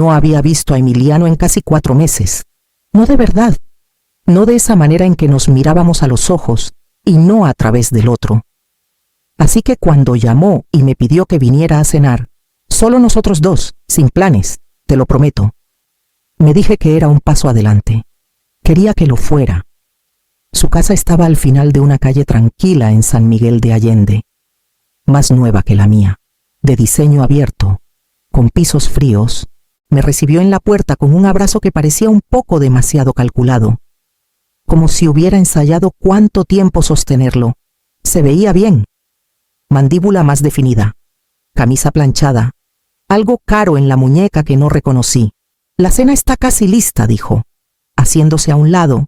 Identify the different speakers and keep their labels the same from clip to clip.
Speaker 1: No había visto a Emiliano en casi 4 meses. No de verdad. No de esa manera en que nos mirábamos a los ojos y no a través del otro. Así que cuando llamó y me pidió que viniera a cenar, solo nosotros dos, sin planes, te lo prometo, me dije que era un paso adelante. Quería que lo fuera. Su casa estaba al final de una calle tranquila en San Miguel de Allende, más nueva que la mía, de diseño abierto, con pisos fríos. Me recibió en la puerta con un abrazo que parecía un poco demasiado calculado, como si hubiera ensayado cuánto tiempo sostenerlo. Se veía bien. Mandíbula más definida, camisa planchada, algo caro en la muñeca que no reconocí. La cena está casi lista, dijo, haciéndose a un lado.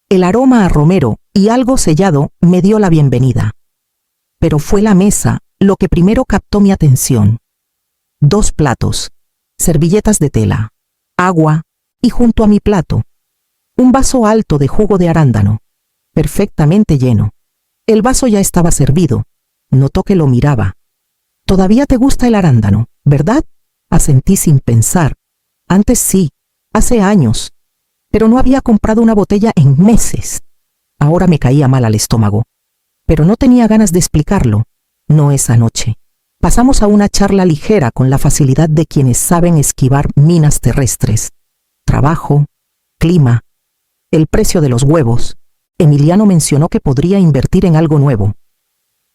Speaker 1: El aroma a romero y algo sellado me dio la bienvenida. Pero fue la mesa lo que primero captó mi atención. 2 platos, servilletas de tela, agua y junto a mi plato, un vaso alto de jugo de arándano, perfectamente lleno. El vaso ya estaba servido. Notó que lo miraba. «Todavía te gusta el arándano, ¿verdad?», asentí sin pensar. Antes sí, hace años, pero no había comprado una botella en meses. Ahora me caía mal al estómago, pero no tenía ganas de explicarlo. No esa noche. Pasamos a una charla ligera con la facilidad de quienes saben esquivar minas terrestres. Trabajo, clima, el precio de los huevos. Emiliano mencionó que podría invertir en algo nuevo.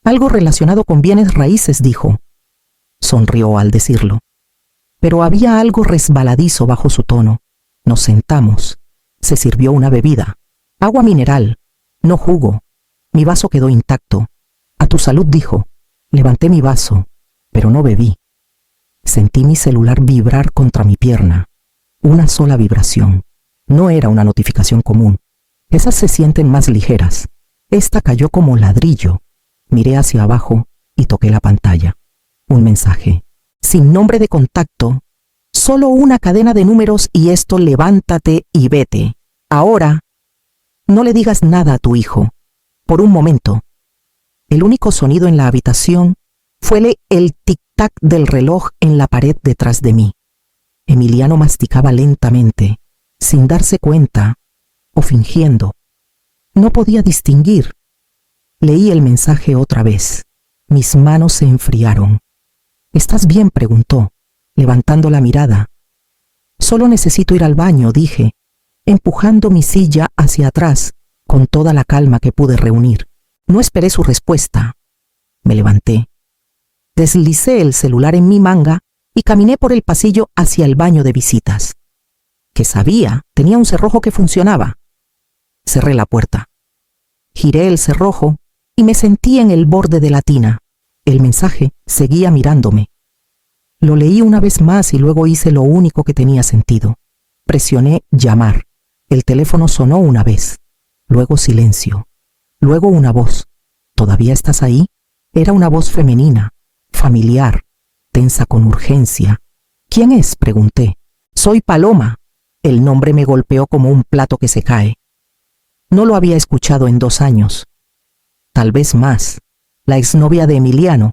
Speaker 1: Algo relacionado con bienes raíces, dijo. Sonrió al decirlo. Pero había algo resbaladizo bajo su tono. Nos sentamos. Se sirvió una bebida. Agua mineral, no jugo. Mi vaso quedó intacto. «A tu salud», dijo. Levanté mi vaso, pero no bebí. Sentí mi celular vibrar contra mi pierna. Una sola vibración. No era una notificación común. Esas se sienten más ligeras. Esta cayó como ladrillo. Miré hacia abajo y toqué la pantalla. Un mensaje. Sin nombre de contacto. Solo una cadena de números y esto: levántate y vete. Ahora. No le digas nada a tu hijo. Por un momento. El único sonido en la habitación fue el tic-tac del reloj en la pared detrás de mí. Emiliano masticaba lentamente, sin darse cuenta, o fingiendo. No podía distinguir. Leí el mensaje otra vez. Mis manos se enfriaron. «¿Estás bien?», preguntó, levantando la mirada. «Solo necesito ir al baño», dije, empujando mi silla hacia atrás con toda la calma que pude reunir. No esperé su respuesta. Me levanté. Deslicé el celular en mi manga y caminé por el pasillo hacia el baño de visitas, que sabía tenía un cerrojo que funcionaba. Cerré la puerta. Giré el cerrojo y me sentí en el borde de la tina. El mensaje seguía mirándome. Lo leí una vez más y luego hice lo único que tenía sentido. Presioné llamar. El teléfono sonó una vez. Luego silencio. Luego una voz. «¿Todavía estás ahí?». Era una voz femenina, familiar, tensa con urgencia. «¿Quién es?», pregunté. «Soy Paloma». El nombre me golpeó como un plato que se cae. No lo había escuchado en 2 años. Tal vez más. La exnovia de Emiliano.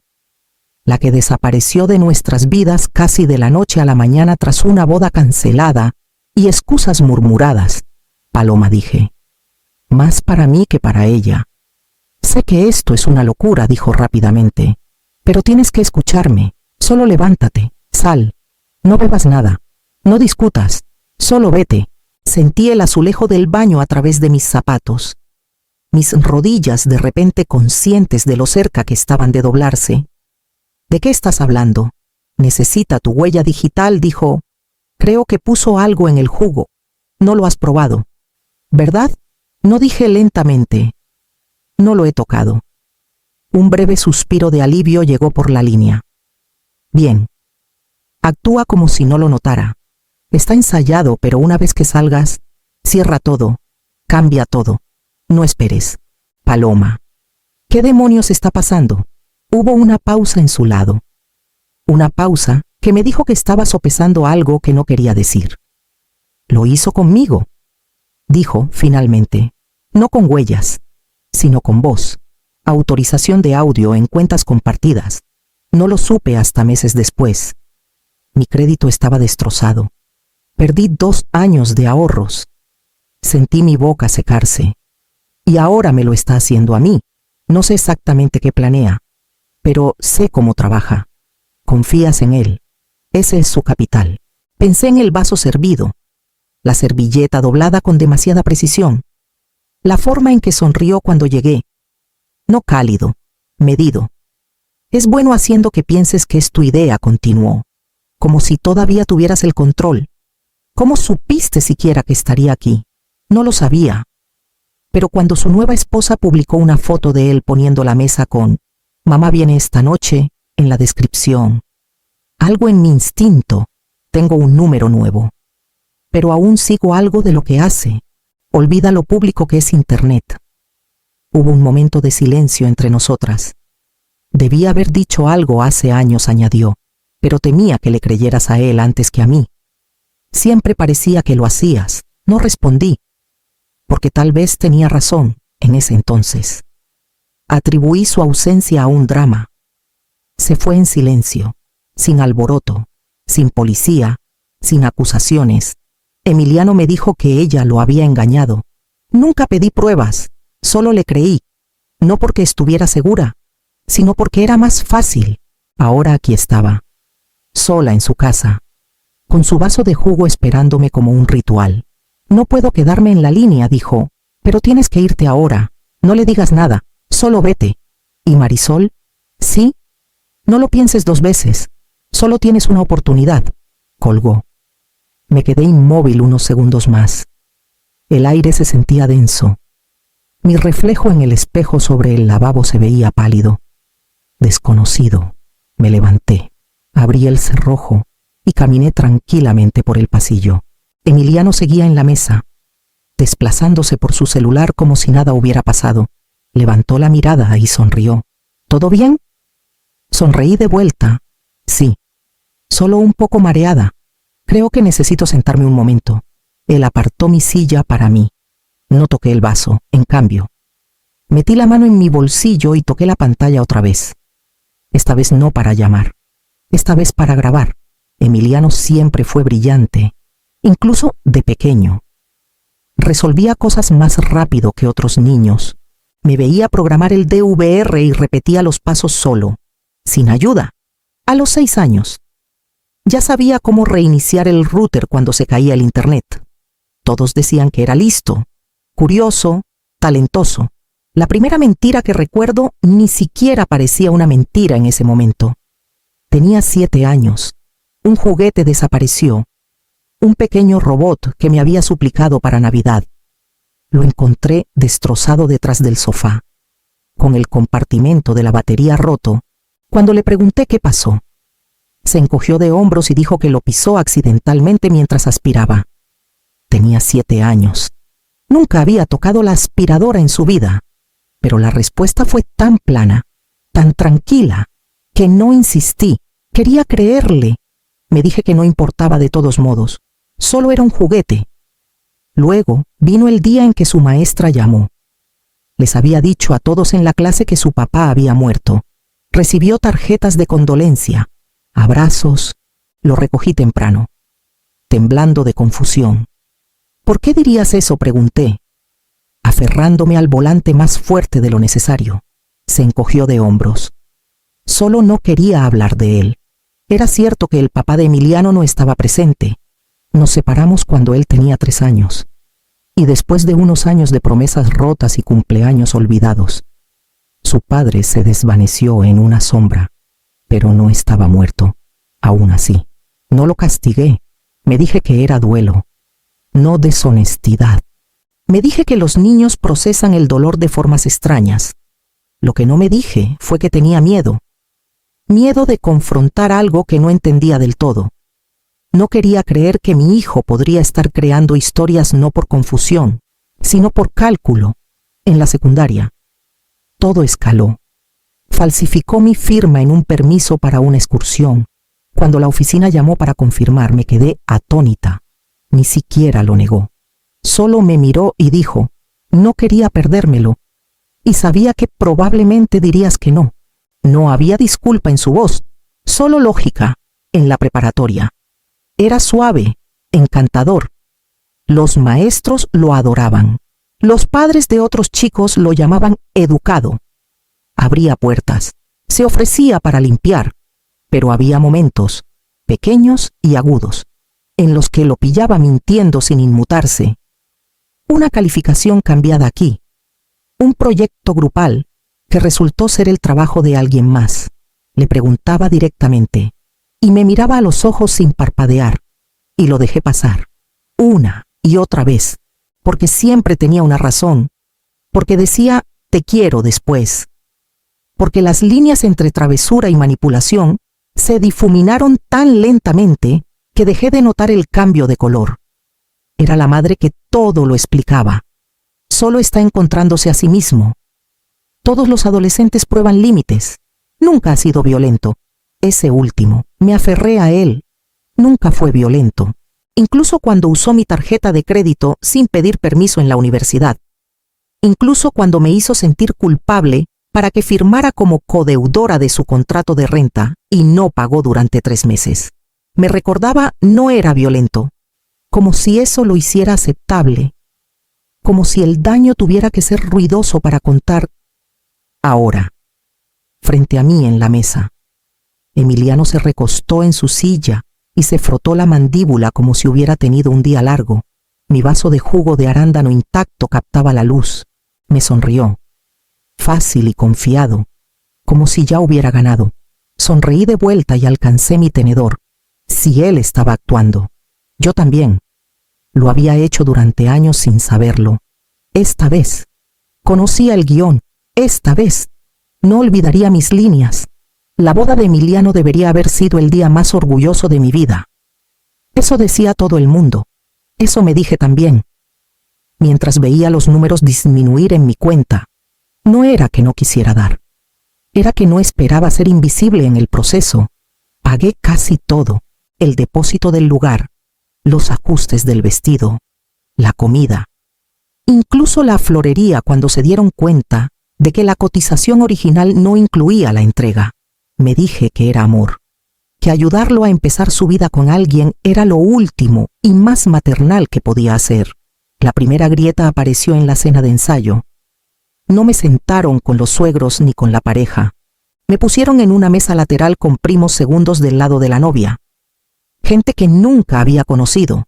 Speaker 1: La que desapareció de nuestras vidas casi de la noche a la mañana tras una boda cancelada y excusas murmuradas. «Paloma», dije. «Más para mí que para ella». «Sé que esto es una locura», dijo rápidamente, «pero tienes que escucharme. Solo levántate, sal. No bebas nada. No discutas. Solo vete». Sentí el azulejo del baño a través de mis zapatos. Mis rodillas de repente conscientes de lo cerca que estaban de doblarse. «¿De qué estás hablando?». «Necesita tu huella digital», dijo. «Creo que puso algo en el jugo. No lo has probado, ¿verdad?». No, dije lentamente. «No lo he tocado». Un breve suspiro de alivio llegó por la línea. «Bien. Actúa como si no lo notara. Está ensayado, pero una vez que salgas, cierra todo, cambia todo. No esperes. Paloma». «¿Qué demonios está pasando?». Hubo una pausa en su lado. Una pausa que me dijo que estaba sopesando algo que no quería decir. «Lo hizo conmigo», dijo finalmente. «No con huellas, sino con voz. Autorización de audio en cuentas compartidas. No lo supe hasta meses después». Mi crédito estaba destrozado. Perdí 2 años de ahorros. Sentí mi boca secarse. Y ahora me lo está haciendo a mí. No sé exactamente qué planea, pero sé cómo trabaja. Confías en él. Ese es su capital. Pensé en el vaso servido, la servilleta doblada con demasiada precisión, la forma en que sonrió cuando llegué. No cálido, medido. Es bueno haciendo que pienses que es tu idea, continuó, como si todavía tuvieras el control. ¿Cómo supiste siquiera que estaría aquí? No lo sabía. Pero cuando su nueva esposa publicó una foto de él poniendo la mesa con «Mamá viene esta noche» en la descripción, algo en mi instinto, tengo un número nuevo. Pero aún sigo algo de lo que hace. Olvida lo público que es Internet. Hubo un momento de silencio entre nosotras. Debí haber dicho algo hace años, añadió, pero temía que le creyeras a él antes que a mí. Siempre parecía que lo hacías. No respondí, porque tal vez tenía razón en ese entonces. Atribuí su ausencia a un drama. Se fue en silencio, sin alboroto, sin policía, sin acusaciones. Emiliano me dijo que ella lo había engañado. Nunca pedí pruebas, solo le creí, no porque estuviera segura, sino porque era más fácil. Ahora aquí estaba, sola en su casa, con su vaso de jugo esperándome como un ritual. No puedo quedarme en la línea, dijo, pero tienes que irte ahora. No le digas nada, solo vete. ¿Y Marisol? ¿Sí? No lo pienses 2 veces, solo tienes una oportunidad. Colgó. Me quedé inmóvil unos segundos más. El aire se sentía denso. Mi reflejo en el espejo sobre el lavabo se veía pálido. Desconocido. Me levanté, abrí el cerrojo y caminé tranquilamente por el pasillo. Emiliano seguía en la mesa, desplazándose por su celular como si nada hubiera pasado. Levantó la mirada y sonrió. ¿Todo bien? Sonreí de vuelta. Sí, solo un poco mareada. Creo que necesito sentarme un momento. Él apartó mi silla para mí. No toqué el vaso, en cambio. Metí la mano en mi bolsillo y toqué la pantalla otra vez. Esta vez no para llamar. Esta vez para grabar. Emiliano siempre fue brillante, incluso de pequeño. Resolvía cosas más rápido que otros niños. Me veía programar el DVR y repetía los pasos solo, sin ayuda, a los 6 años. Ya sabía cómo reiniciar el router cuando se caía el internet. Todos decían que era listo, curioso, talentoso. La primera mentira que recuerdo ni siquiera parecía una mentira en ese momento. Tenía 7 años. Un juguete desapareció. Un pequeño robot que me había suplicado para Navidad. Lo encontré destrozado detrás del sofá, con el compartimento de la batería roto. Cuando le pregunté qué pasó, se encogió de hombros y dijo que lo pisó accidentalmente mientras aspiraba. Tenía 7 años. Nunca había tocado la aspiradora en su vida, pero la respuesta fue tan plana, tan tranquila, que no insistí. Quería creerle. Me dije que no importaba de todos modos. Solo era un juguete. Luego vino el día en que su maestra llamó. Les había dicho a todos en la clase que su papá había muerto. Recibió tarjetas de condolencia, abrazos. Lo recogí temprano, temblando de confusión. ¿Por qué dirías eso?, pregunté, aferrándome al volante más fuerte de lo necesario. Se encogió de hombros. Solo no quería hablar de él. Era cierto que el papá de Emiliano no estaba presente. Nos separamos cuando él tenía 3 años, y después de unos años de promesas rotas y cumpleaños olvidados, su padre se desvaneció en una sombra, pero no estaba muerto. Aún así, no lo castigué. Me dije que era duelo, no deshonestidad. Me dije que los niños procesan el dolor de formas extrañas. Lo que no me dije fue que tenía miedo. Miedo de confrontar algo que no entendía del todo. No quería creer que mi hijo podría estar creando historias no por confusión, sino por cálculo. En la secundaria, todo escaló. Falsificó mi firma en un permiso para una excursión. Cuando la oficina llamó para confirmar, me quedé atónita. Ni siquiera lo negó. Solo me miró y dijo, no quería perdérmelo. Y sabía que probablemente dirías que no. No había disculpa en su voz, solo lógica. En la preparatoria, Era suave, encantador. Los maestros lo adoraban. Los padres de otros chicos lo llamaban educado. Abría puertas, se ofrecía para limpiar, pero había momentos, pequeños y agudos, en los que lo pillaba mintiendo sin inmutarse. Una calificación cambiada aquí, un proyecto grupal que resultó ser el trabajo de alguien más. Le preguntaba directamente, y me miraba a los ojos sin parpadear, y lo dejé pasar, una y otra vez, porque siempre tenía una razón, porque decía te quiero después, porque las líneas entre travesura y manipulación se difuminaron tan lentamente que dejé de notar el cambio de color. Era la madre que todo lo explicaba. Solo está encontrándose a sí mismo. Todos los adolescentes prueban límites. Nunca ha sido violento. Ese último, me aferré a él. Nunca fue violento. Incluso cuando usó mi tarjeta de crédito sin pedir permiso en la universidad. Incluso cuando me hizo sentir culpable para que firmara como codeudora de su contrato de renta y no pagó durante 3 meses. Me recordaba no era violento, como si eso lo hiciera aceptable, como si el daño tuviera que ser ruidoso para contar. Ahora, frente a mí en la mesa, Emiliano se recostó en su silla y se frotó la mandíbula como si hubiera tenido un día largo. Mi vaso de jugo de arándano intacto captaba la luz. Me sonrió, fácil y confiado, como si ya hubiera ganado. Sonreí de vuelta y alcancé mi tenedor. Si él estaba actuando, yo también. Lo había hecho durante años sin saberlo. Esta vez, conocía el guión. Esta vez, no olvidaría mis líneas. La boda de Emiliano debería haber sido el día más orgulloso de mi vida. Eso decía todo el mundo. Eso me dije también. Mientras veía los números disminuir en mi cuenta, no era que no quisiera dar. Era que no esperaba ser invisible en el proceso. Pagué casi todo. El depósito del lugar, los ajustes del vestido, la comida, incluso la florería cuando se dieron cuenta de que la cotización original no incluía la entrega. Me dije que era amor, que ayudarlo a empezar su vida con alguien era lo último y más maternal que podía hacer. La primera grieta apareció en la cena de ensayo. No me sentaron con los suegros ni con la pareja. Me pusieron en una mesa lateral con primos segundos del lado de la novia. Gente que nunca había conocido,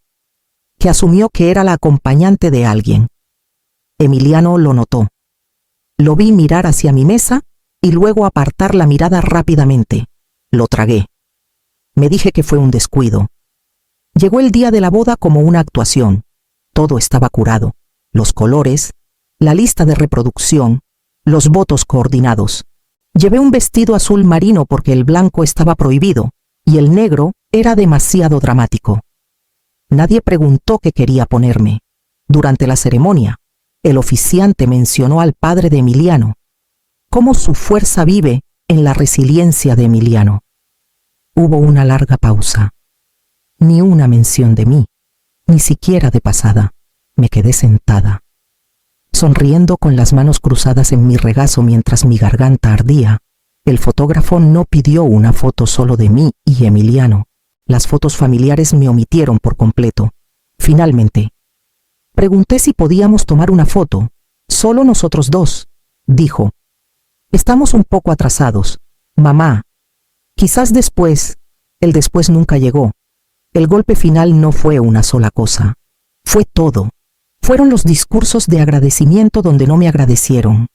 Speaker 1: que asumió que era la acompañante de alguien. Emiliano lo notó. Lo vi mirar hacia mi mesa y luego apartar la mirada rápidamente. Lo tragué. Me dije que fue un descuido. Llegó el día de la boda como una actuación. Todo estaba curado. Los colores, la lista de reproducción, los votos coordinados. Llevé un vestido azul marino porque el blanco estaba prohibido y el negro era demasiado dramático. Nadie preguntó qué quería ponerme. Durante la ceremonia, el oficiante mencionó al padre de Emiliano, cómo su fuerza vive en la resiliencia de Emiliano. Hubo una larga pausa. Ni una mención de mí, ni siquiera de pasada. Me quedé sentada, sonriendo con las manos cruzadas en mi regazo mientras mi garganta ardía. El fotógrafo no pidió una foto solo de mí y Emiliano. Las fotos familiares me omitieron por completo. Finalmente, pregunté si podíamos tomar una foto. Solo nosotros dos, dijo. Estamos un poco atrasados. Mamá. Quizás después. El después nunca llegó. El golpe final no fue una sola cosa. Fue todo. Fueron los discursos de agradecimiento donde no me agradecieron.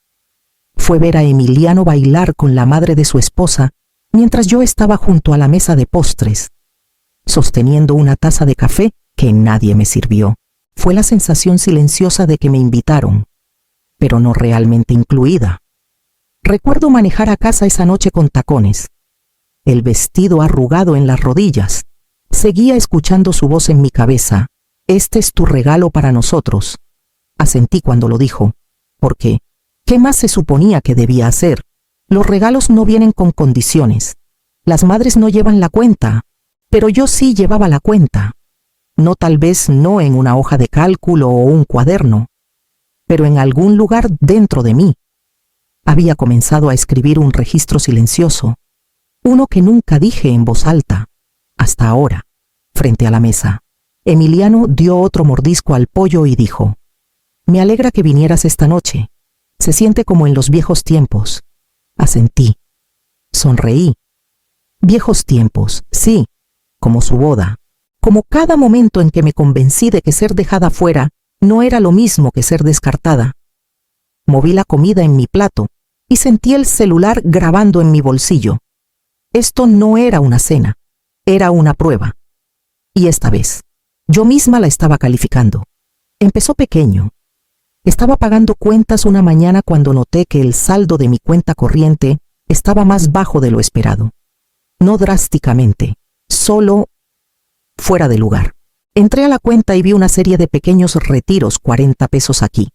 Speaker 1: Fue ver a Emiliano bailar con la madre de su esposa mientras yo estaba junto a la mesa de postres, sosteniendo una taza de café que nadie me sirvió. Fue la sensación silenciosa de que me invitaron, pero no realmente incluida. Recuerdo manejar a casa esa noche con tacones, el vestido arrugado en las rodillas. Seguía escuchando su voz en mi cabeza. Este es tu regalo para nosotros. Asentí cuando lo dijo, porque ¿qué más se suponía que debía hacer? Los regalos no vienen con condiciones. Las madres no llevan la cuenta, pero yo sí llevaba la cuenta. No, tal vez no en una hoja de cálculo o un cuaderno, pero en algún lugar dentro de mí. Había comenzado a escribir un registro silencioso, uno que nunca dije en voz alta, hasta ahora. frente a la mesa. Emiliano dio otro mordisco al pollo y dijo: «Me alegra que vinieras esta noche. Se siente como en los viejos tiempos». Asentí. Sonreí. Viejos tiempos, sí, como su boda, como cada momento en que me convencí de que ser dejada fuera no era lo mismo que ser descartada. Moví la comida en mi plato y sentí el celular grabando en mi bolsillo. Esto no era una cena, era una prueba. Y esta vez, yo misma la estaba calificando. Empezó pequeño. Estaba pagando cuentas una mañana cuando noté que el saldo de mi cuenta corriente estaba más bajo de lo esperado. No drásticamente, solo fuera de lugar. Entré a la cuenta y vi una serie de pequeños retiros, 40 pesos aquí,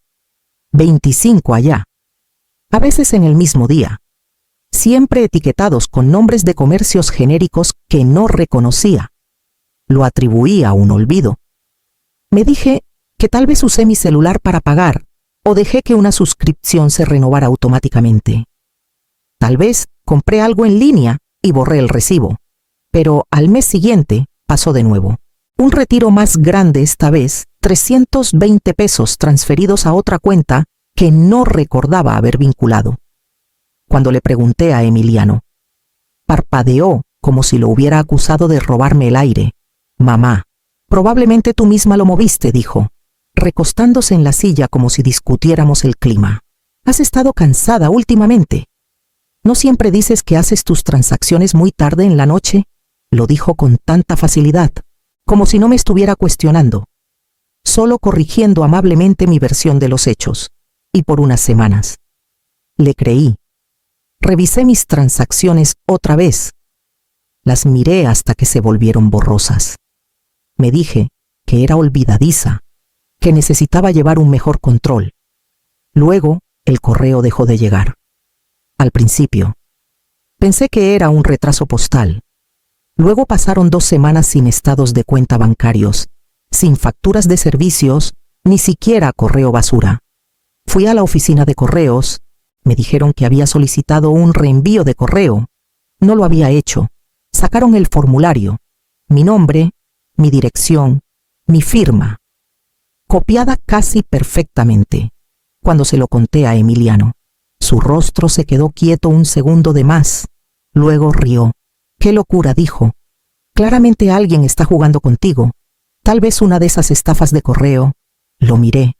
Speaker 1: 25 allá, a veces en el mismo día, siempre etiquetados con nombres de comercios genéricos que no reconocía. Lo atribuí a un olvido. Me dije que tal vez usé mi celular para pagar o dejé que una suscripción se renovara automáticamente. Tal vez compré algo en línea y borré el recibo, pero al mes siguiente pasó de nuevo. Un retiro más grande esta vez, 320 pesos transferidos a otra cuenta que no recordaba haber vinculado. Cuando le pregunté a Emiliano, parpadeó como si lo hubiera acusado de robarme el aire. «Mamá, probablemente tú misma lo moviste», dijo, recostándose en la silla como si discutiéramos el clima. «¿Has estado cansada últimamente? ¿No siempre dices que haces tus transacciones muy tarde en la noche?», lo dijo con tanta facilidad, como si no me estuviera cuestionando, solo corrigiendo amablemente mi versión de los hechos, y por unas semanas. Le creí. Revisé mis transacciones otra vez. Las miré hasta que se volvieron borrosas. Me dije que era olvidadiza, que necesitaba llevar un mejor control. Luego, el correo dejó de llegar. Al principio, pensé que era un retraso postal. Luego pasaron 2 semanas sin estados de cuenta bancarios, sin facturas de servicios, ni siquiera correo basura. Fui a la oficina de correos, me dijeron que había solicitado un reenvío de correo. No lo había hecho. Sacaron el formulario, mi nombre, mi dirección, mi firma, copiada casi perfectamente. Cuando se lo conté a Emiliano, su rostro se quedó quieto un segundo de más. Luego rió. «¡Qué locura!», dijo. «Claramente alguien está jugando contigo. Tal vez una de esas estafas de correo». Lo miré,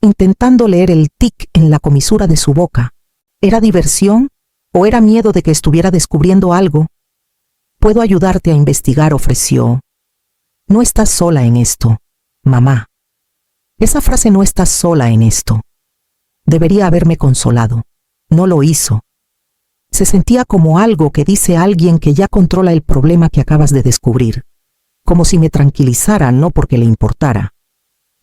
Speaker 1: intentando leer el tic en la comisura de su boca. ¿Era diversión o era miedo de que estuviera descubriendo algo? «Puedo ayudarte a investigar», ofreció. «No estás sola en esto, mamá». Esa frase «no estás sola en esto» debería haberme consolado. No lo hizo. Se sentía como algo que dice alguien que ya controla el problema que acabas de descubrir, como si me tranquilizara no porque le importara,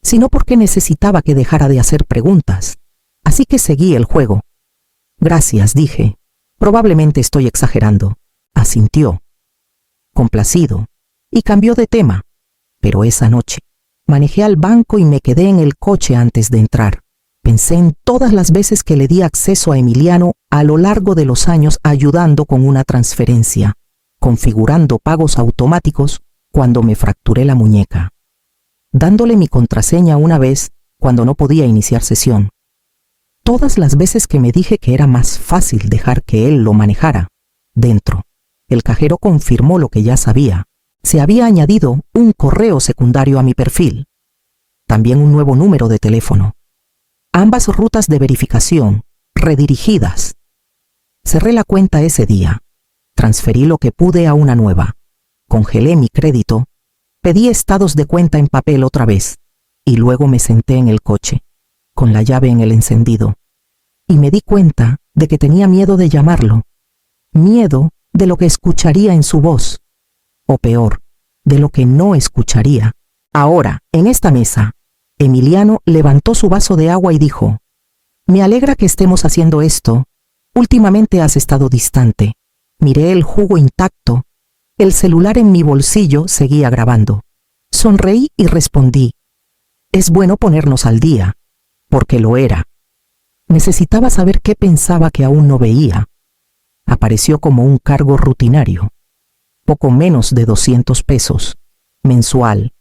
Speaker 1: sino porque necesitaba que dejara de hacer preguntas. Así que seguí el juego. «Gracias», dije. «Probablemente estoy exagerando». Asintió, complacido, y cambió de tema. Pero esa noche, manejé al banco y me quedé en el coche antes de entrar. Pensé en todas las veces que le di acceso a Emiliano a lo largo de los años ayudando con una transferencia, configurando pagos automáticos cuando me fracturé la muñeca, dándole mi contraseña una vez cuando no podía iniciar sesión. Todas las veces que me dije que era más fácil dejar que él lo manejara. Dentro, el cajero confirmó lo que ya sabía. Se había añadido un correo secundario a mi perfil, también un nuevo número de teléfono. Ambas rutas de verificación, redirigidas. Cerré la cuenta ese día. Transferí lo que pude a una nueva. Congelé mi crédito. Pedí estados de cuenta en papel otra vez. Y luego me senté en el coche, con la llave en el encendido. Y me di cuenta de que tenía miedo de llamarlo. Miedo de lo que escucharía en su voz. O peor, de lo que no escucharía. Ahora, en esta mesa, Emiliano levantó su vaso de agua y dijo: «Me alegra que estemos haciendo esto. Últimamente has estado distante». Miré el jugo intacto. El celular en mi bolsillo seguía grabando. Sonreí y respondí: «Es bueno ponernos al día», porque lo era. Necesitaba saber qué pensaba que aún no veía. Apareció como un cargo rutinario. Poco menos de 200 pesos. mensual.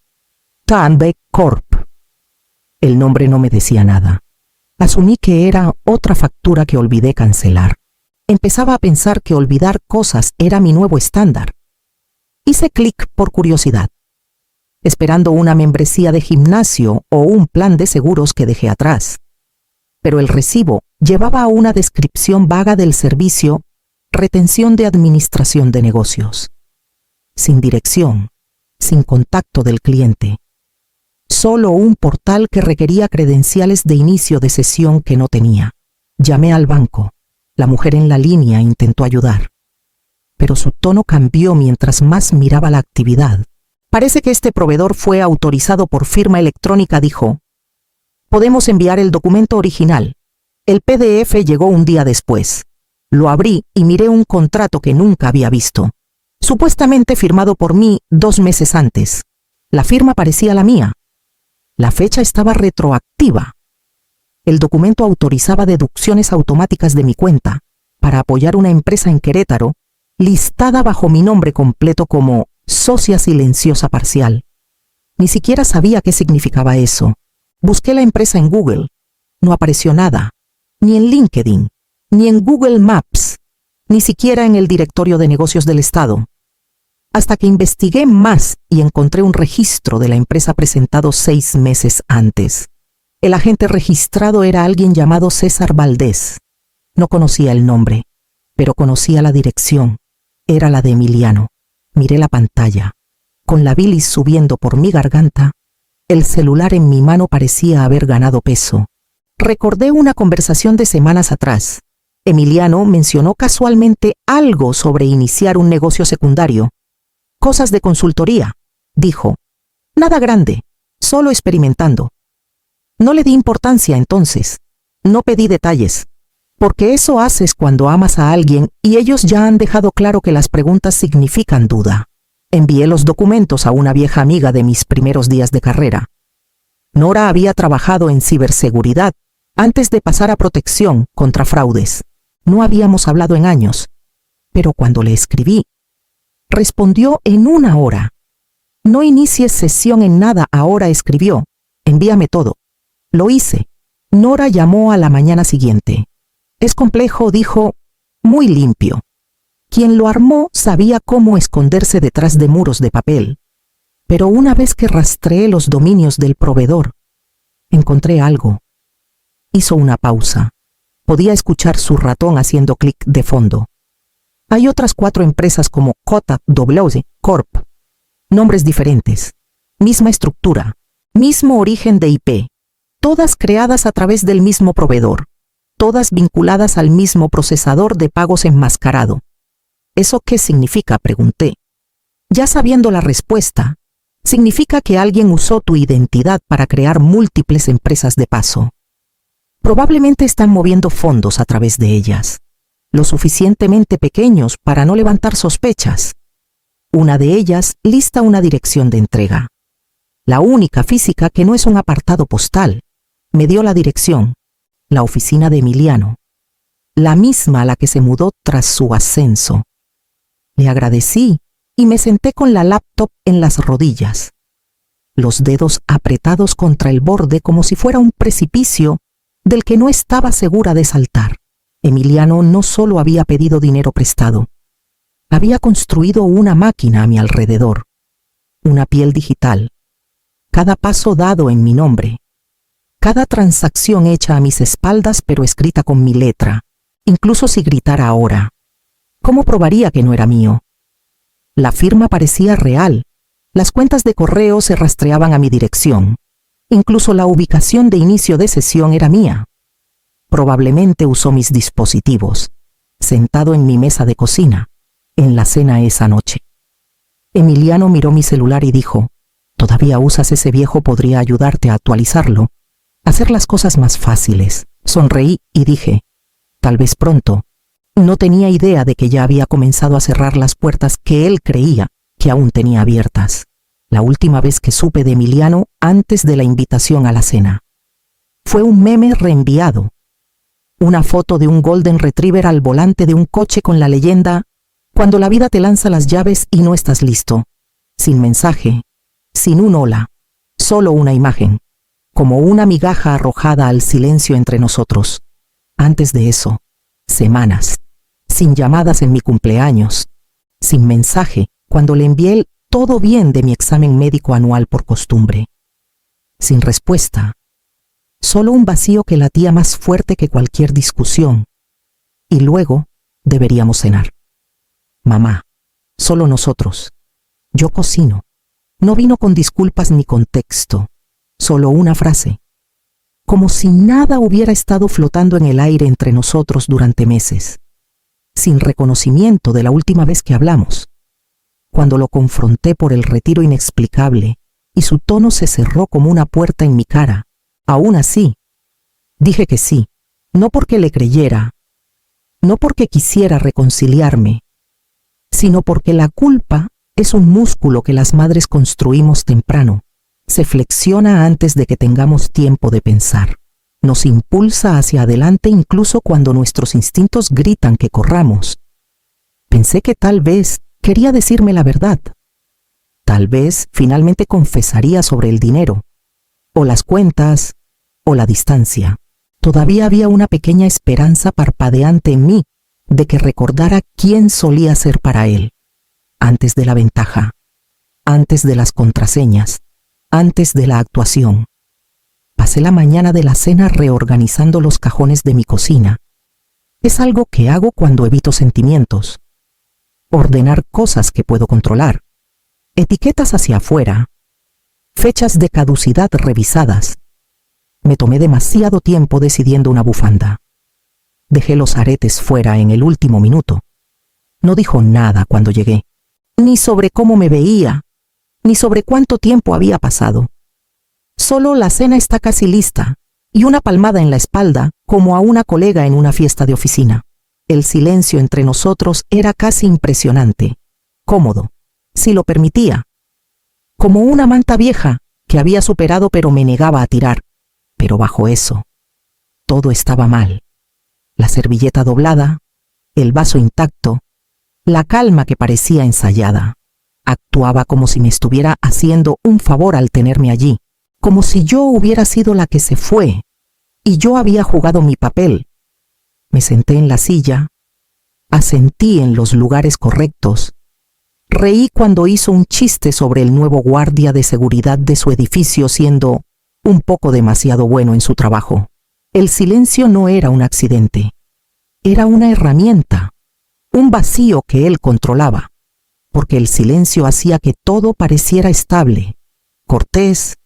Speaker 1: Tanbeck Corp. El nombre no me decía nada. Asumí que era otra factura que olvidé cancelar. Empezaba a pensar que olvidar cosas era mi nuevo estándar. Hice clic por curiosidad, esperando una membresía de gimnasio o un plan de seguros que dejé atrás. Pero el recibo llevaba una descripción vaga del servicio Retención de Administración de Negocios. Sin dirección, sin contacto del cliente. Solo un portal que requería credenciales de inicio de sesión que no tenía. Llamé al banco. La mujer en la línea intentó ayudar. Pero su tono cambió mientras más miraba la actividad. Parece que este proveedor fue autorizado por firma electrónica, dijo. Podemos enviar el documento original. El PDF llegó un día después. Lo abrí y miré un contrato que nunca había visto. Supuestamente firmado por mí 2 meses antes. La firma parecía la mía. La fecha estaba retroactiva. El documento autorizaba deducciones automáticas de mi cuenta para apoyar una empresa en Querétaro, listada bajo mi nombre completo como socia silenciosa parcial. Ni siquiera sabía qué significaba eso. Busqué la empresa en Google. No apareció nada, ni en LinkedIn, ni en Google Maps, ni siquiera en el directorio de negocios del Estado. Hasta que investigué más y encontré un registro de la empresa presentado 6 meses antes. El agente registrado era alguien llamado César Valdés. No conocía el nombre, pero conocía la dirección. Era la de Emiliano. Miré la pantalla. Con la bilis subiendo por mi garganta, el celular en mi mano parecía haber ganado peso. Recordé una conversación de semanas atrás. Emiliano mencionó casualmente algo sobre iniciar un negocio secundario. Cosas de consultoría, dijo. Nada grande, solo experimentando. No le di importancia entonces. No pedí detalles. Porque eso haces cuando amas a alguien y ellos ya han dejado claro que las preguntas significan duda. Envié los documentos a una vieja amiga de mis primeros días de carrera. Nora había trabajado en ciberseguridad antes de pasar a protección contra fraudes. No habíamos hablado en años, pero cuando le escribí, respondió en 1 hora. No inicies sesión en nada ahora, escribió. Envíame todo. Lo hice. Nora llamó a la mañana siguiente. Es complejo, dijo, muy limpio. Quien lo armó sabía cómo esconderse detrás de muros de papel. Pero una vez que rastreé los dominios del proveedor, encontré algo. Hizo una pausa. Podía escuchar su ratón haciendo clic de fondo. Hay otras 4 empresas como JW Corp. Nombres diferentes. Misma estructura. Mismo origen de IP. Todas creadas a través del mismo proveedor. Todas vinculadas al mismo procesador de pagos enmascarado. ¿Eso qué significa?, pregunté. Ya sabiendo la respuesta, significa que alguien usó tu identidad para crear múltiples empresas de paso. Probablemente están moviendo fondos a través de ellas, lo suficientemente pequeños para no levantar sospechas. Una de ellas lista una dirección de entrega. La única física que no es un apartado postal. Me dio la dirección, la oficina de Emiliano, la misma a la que se mudó tras su ascenso. Le agradecí y me senté con la laptop en las rodillas, los dedos apretados contra el borde como si fuera un precipicio del que no estaba segura de saltar. Emiliano no solo había pedido dinero prestado, había construido una máquina a mi alrededor, una piel digital, cada paso dado en mi nombre, cada transacción hecha a mis espaldas pero escrita con mi letra, incluso si gritara ahora. ¿Cómo probaría que no era mío? La firma parecía real. Las cuentas de correo se rastreaban a mi dirección. Incluso la ubicación de inicio de sesión era mía. Probablemente usó mis dispositivos, sentado en mi mesa de cocina, en la cena esa noche. Emiliano miró mi celular y dijo, «¿Todavía usas ese viejo? Podría ayudarte a actualizarlo, hacer las cosas más fáciles». Sonreí y dije, «Tal vez pronto». No tenía idea de que ya había comenzado a cerrar las puertas que él creía que aún tenía abiertas. La última vez que supe de Emiliano antes de la invitación a la cena. Fue un meme reenviado. Una foto de un Golden Retriever al volante de un coche con la leyenda «Cuando la vida te lanza las llaves y no estás listo». Sin mensaje, sin un hola, solo una imagen, como una migaja arrojada al silencio entre nosotros. Antes de eso, semanas, sin llamadas en mi cumpleaños, sin mensaje cuando le envié el todo bien de mi examen médico anual por costumbre. Sin respuesta, solo un vacío que latía más fuerte que cualquier discusión. Y luego deberíamos cenar. Mamá, solo nosotros. Yo cocino. No vino con disculpas ni contexto, solo una frase. Como si nada hubiera estado flotando en el aire entre nosotros durante meses, sin reconocimiento de la última vez que hablamos. Cuando lo confronté por el retiro inexplicable y su tono se cerró como una puerta en mi cara, aún así, dije que sí, no porque le creyera, no porque quisiera reconciliarme, sino porque la culpa es un músculo que las madres construimos temprano. Se flexiona antes de que tengamos tiempo de pensar. Nos impulsa hacia adelante incluso cuando nuestros instintos gritan que corramos. Pensé que tal vez quería decirme la verdad. Tal vez finalmente confesaría sobre el dinero, o las cuentas, o la distancia. Todavía había una pequeña esperanza parpadeante en mí de que recordara quién solía ser para él, antes de la ventaja, antes de las contraseñas, antes de la actuación. Pasé la mañana de la cena reorganizando los cajones de mi cocina. Es algo que hago cuando evito sentimientos. Ordenar cosas que puedo controlar. Etiquetas hacia afuera. Fechas de caducidad revisadas. Me tomé demasiado tiempo decidiendo una bufanda. Dejé los aretes fuera en el último minuto. No dijo nada cuando llegué, ni sobre cómo me veía, ni sobre cuánto tiempo había pasado. Solo la cena está casi lista y una palmada en la espalda como a una colega en una fiesta de oficina. El silencio entre nosotros era casi impresionante, cómodo, si lo permitía, como una manta vieja que había superado pero me negaba a tirar. Pero bajo eso, todo estaba mal. La servilleta doblada, el vaso intacto, la calma que parecía ensayada. Actuaba como si me estuviera haciendo un favor al tenerme allí, como si yo hubiera sido la que se fue y yo había jugado mi papel. Me senté en la silla, asentí en los lugares correctos, reí cuando hizo un chiste sobre el nuevo guardia de seguridad de su edificio siendo un poco demasiado bueno en su trabajo. El silencio no era un accidente, era una herramienta, un vacío que él controlaba, porque el silencio hacía que todo pareciera estable, cortés,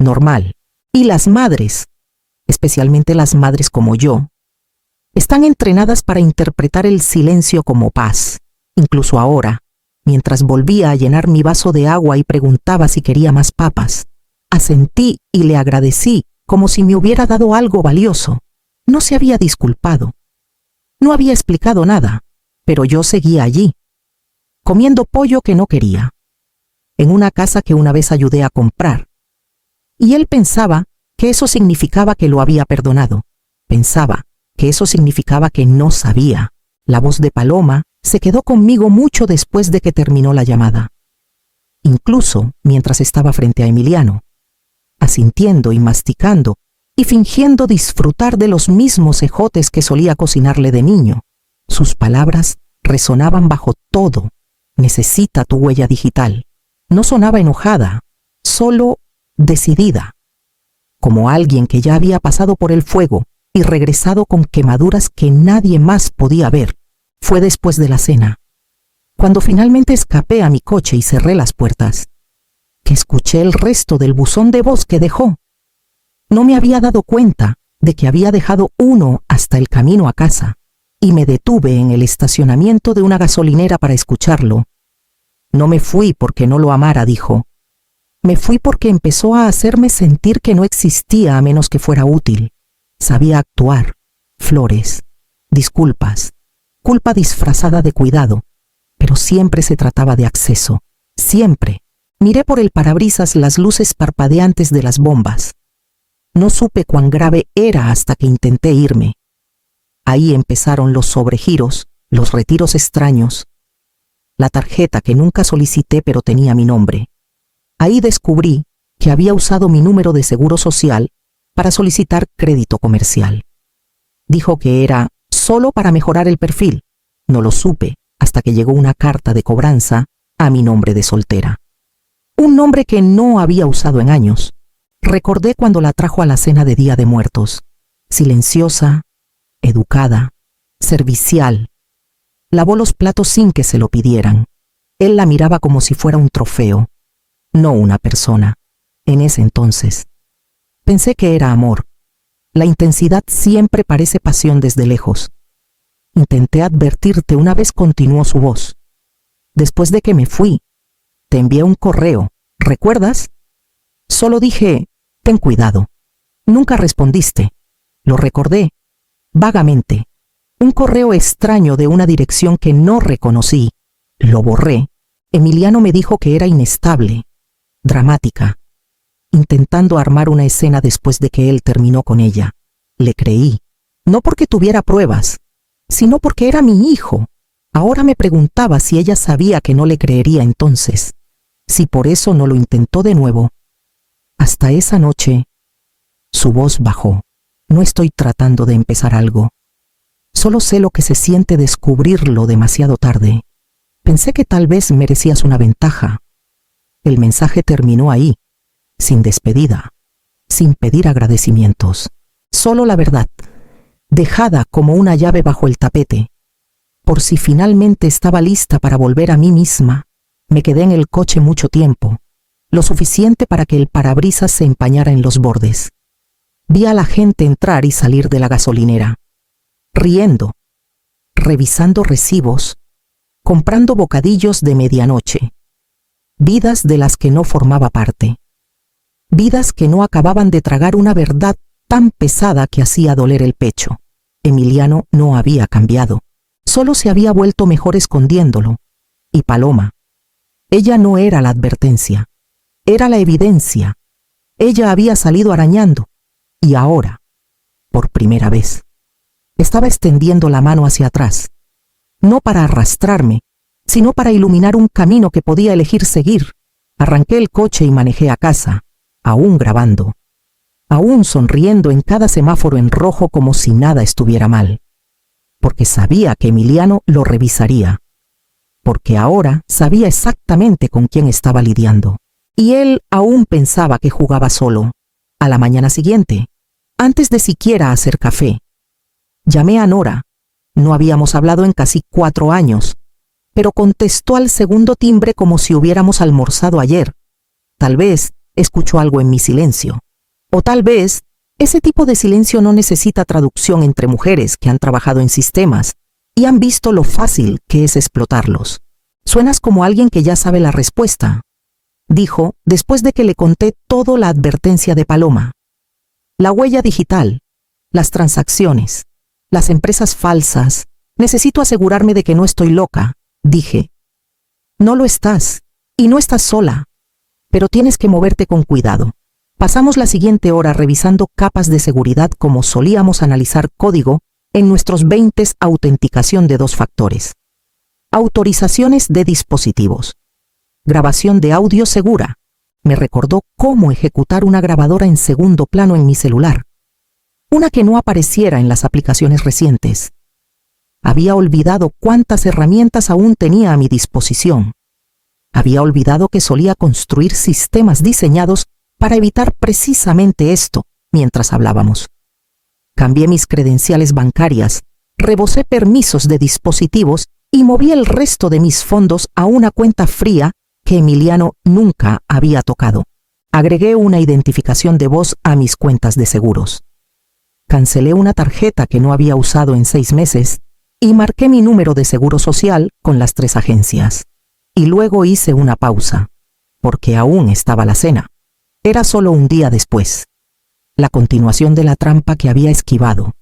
Speaker 1: normal. Y las madres, especialmente las madres como yo, están entrenadas para interpretar el silencio como paz. Incluso ahora, mientras volvía a llenar mi vaso de agua y preguntaba si quería más papas, asentí y le agradecí como si me hubiera dado algo valioso. No se había disculpado. No había explicado nada, pero yo seguía allí, comiendo pollo que no quería, en una casa que una vez ayudé a comprar. Y él pensaba que eso significaba que lo había perdonado. Pensaba que eso significaba que no sabía. La voz de Paloma se quedó conmigo mucho después de que terminó la llamada. Incluso mientras estaba frente a Emiliano, asintiendo y masticando y fingiendo disfrutar de los mismos ejotes que solía cocinarle de niño. Sus palabras resonaban bajo todo. Necesita tu huella digital. No sonaba enojada, solo decidida, como alguien que ya había pasado por el fuego y regresado con quemaduras que nadie más podía ver. Fue después de la cena, cuando finalmente escapé a mi coche y cerré las puertas, que escuché el resto del buzón de voz que dejó. No me había dado cuenta de que había dejado uno hasta el camino a casa, y me detuve en el estacionamiento de una gasolinera para escucharlo. No me fui porque no lo amara, dijo. Me fui porque empezó a hacerme sentir que no existía a menos que fuera útil. Sabía actuar, flores, disculpas, culpa disfrazada de cuidado, pero siempre se trataba de acceso, siempre. Miré por el parabrisas las luces parpadeantes de las bombas. No supe cuán grave era hasta que intenté irme. Ahí empezaron los sobregiros, los retiros extraños, la tarjeta que nunca solicité pero tenía mi nombre. Ahí descubrí que había usado mi número de seguro social para solicitar crédito comercial. Dijo que era solo para mejorar el perfil. No lo supe hasta que llegó una carta de cobranza a mi nombre de soltera. Un nombre que no había usado en años. Recordé cuando la trajo a la cena de Día de Muertos. Silenciosa, educada, servicial. Lavó los platos sin que se lo pidieran. Él la miraba como si fuera un trofeo, no una persona. En ese entonces, pensé que era amor. La intensidad siempre parece pasión desde lejos. Intenté advertirte, una vez continuó su voz. Después de que me fui, te envié un correo, ¿recuerdas? Solo dije, ten cuidado. Nunca respondiste. Lo recordé, vagamente. Un correo extraño de una dirección que no reconocí. Lo borré. Emiliano me dijo que era inestable, dramática, intentando armar una escena después de que él terminó con ella. Le creí, no porque tuviera pruebas, sino porque era mi hijo. Ahora me preguntaba si ella sabía que no le creería entonces, si por eso no lo intentó de nuevo. Hasta esa noche, su voz bajó. No estoy tratando de empezar algo. Solo sé lo que se siente descubrirlo demasiado tarde. Pensé que tal vez merecías una ventaja. El mensaje terminó ahí, sin despedida, sin pedir agradecimientos. Solo la verdad, dejada como una llave bajo el tapete. Por si finalmente estaba lista para volver a mí misma, me quedé en el coche mucho tiempo, lo suficiente para que el parabrisas se empañara en los bordes. Vi a la gente entrar y salir de la gasolinera, riendo, revisando recibos, comprando bocadillos de medianoche. Vidas de las que no formaba parte. Vidas que no acababan de tragar una verdad tan pesada que hacía doler el pecho. Emiliano no había cambiado. Solo se había vuelto mejor escondiéndolo. Y Paloma. Ella no era la advertencia. Era la evidencia. Ella había salido arañando. Y ahora, por primera vez, estaba extendiendo la mano hacia atrás. No para arrastrarme, sino para iluminar un camino que podía elegir seguir. Arranqué el coche y manejé a casa, aún grabando, aún sonriendo en cada semáforo en rojo como si nada estuviera mal. Porque sabía que Emiliano lo revisaría. Porque ahora sabía exactamente con quién estaba lidiando. Y él aún pensaba que jugaba solo. A la mañana siguiente, antes de siquiera hacer café, llamé a Nora. No habíamos hablado en casi 4 años, pero contestó al segundo timbre como si hubiéramos almorzado ayer. Tal vez escuchó algo en mi silencio. O tal vez ese tipo de silencio no necesita traducción entre mujeres que han trabajado en sistemas y han visto lo fácil que es explotarlos. Suenas como alguien que ya sabe la respuesta, dijo después de que le conté toda la advertencia de Paloma. La huella digital, las transacciones, las empresas falsas. Necesito asegurarme de que no estoy loca, dije. No lo estás, y no estás sola, pero tienes que moverte con cuidado. Pasamos la siguiente hora revisando capas de seguridad como solíamos analizar código en nuestros 20 autenticación de 2 factores. Autorizaciones de dispositivos. Grabación de audio segura. Me recordó cómo ejecutar una grabadora en segundo plano en mi celular. Una que no apareciera en las aplicaciones recientes. Había olvidado cuántas herramientas aún tenía a mi disposición. Había olvidado que solía construir sistemas diseñados para evitar precisamente esto mientras hablábamos. Cambié mis credenciales bancarias, rebosé permisos de dispositivos y moví el resto de mis fondos a una cuenta fría que Emiliano nunca había tocado. Agregué una identificación de voz a mis cuentas de seguros. Cancelé una tarjeta que no había usado en 6 meses y marqué mi número de seguro social con las 3 agencias. Y luego hice una pausa, porque aún estaba la cena. Era solo un día después. La continuación de la trampa que había esquivado.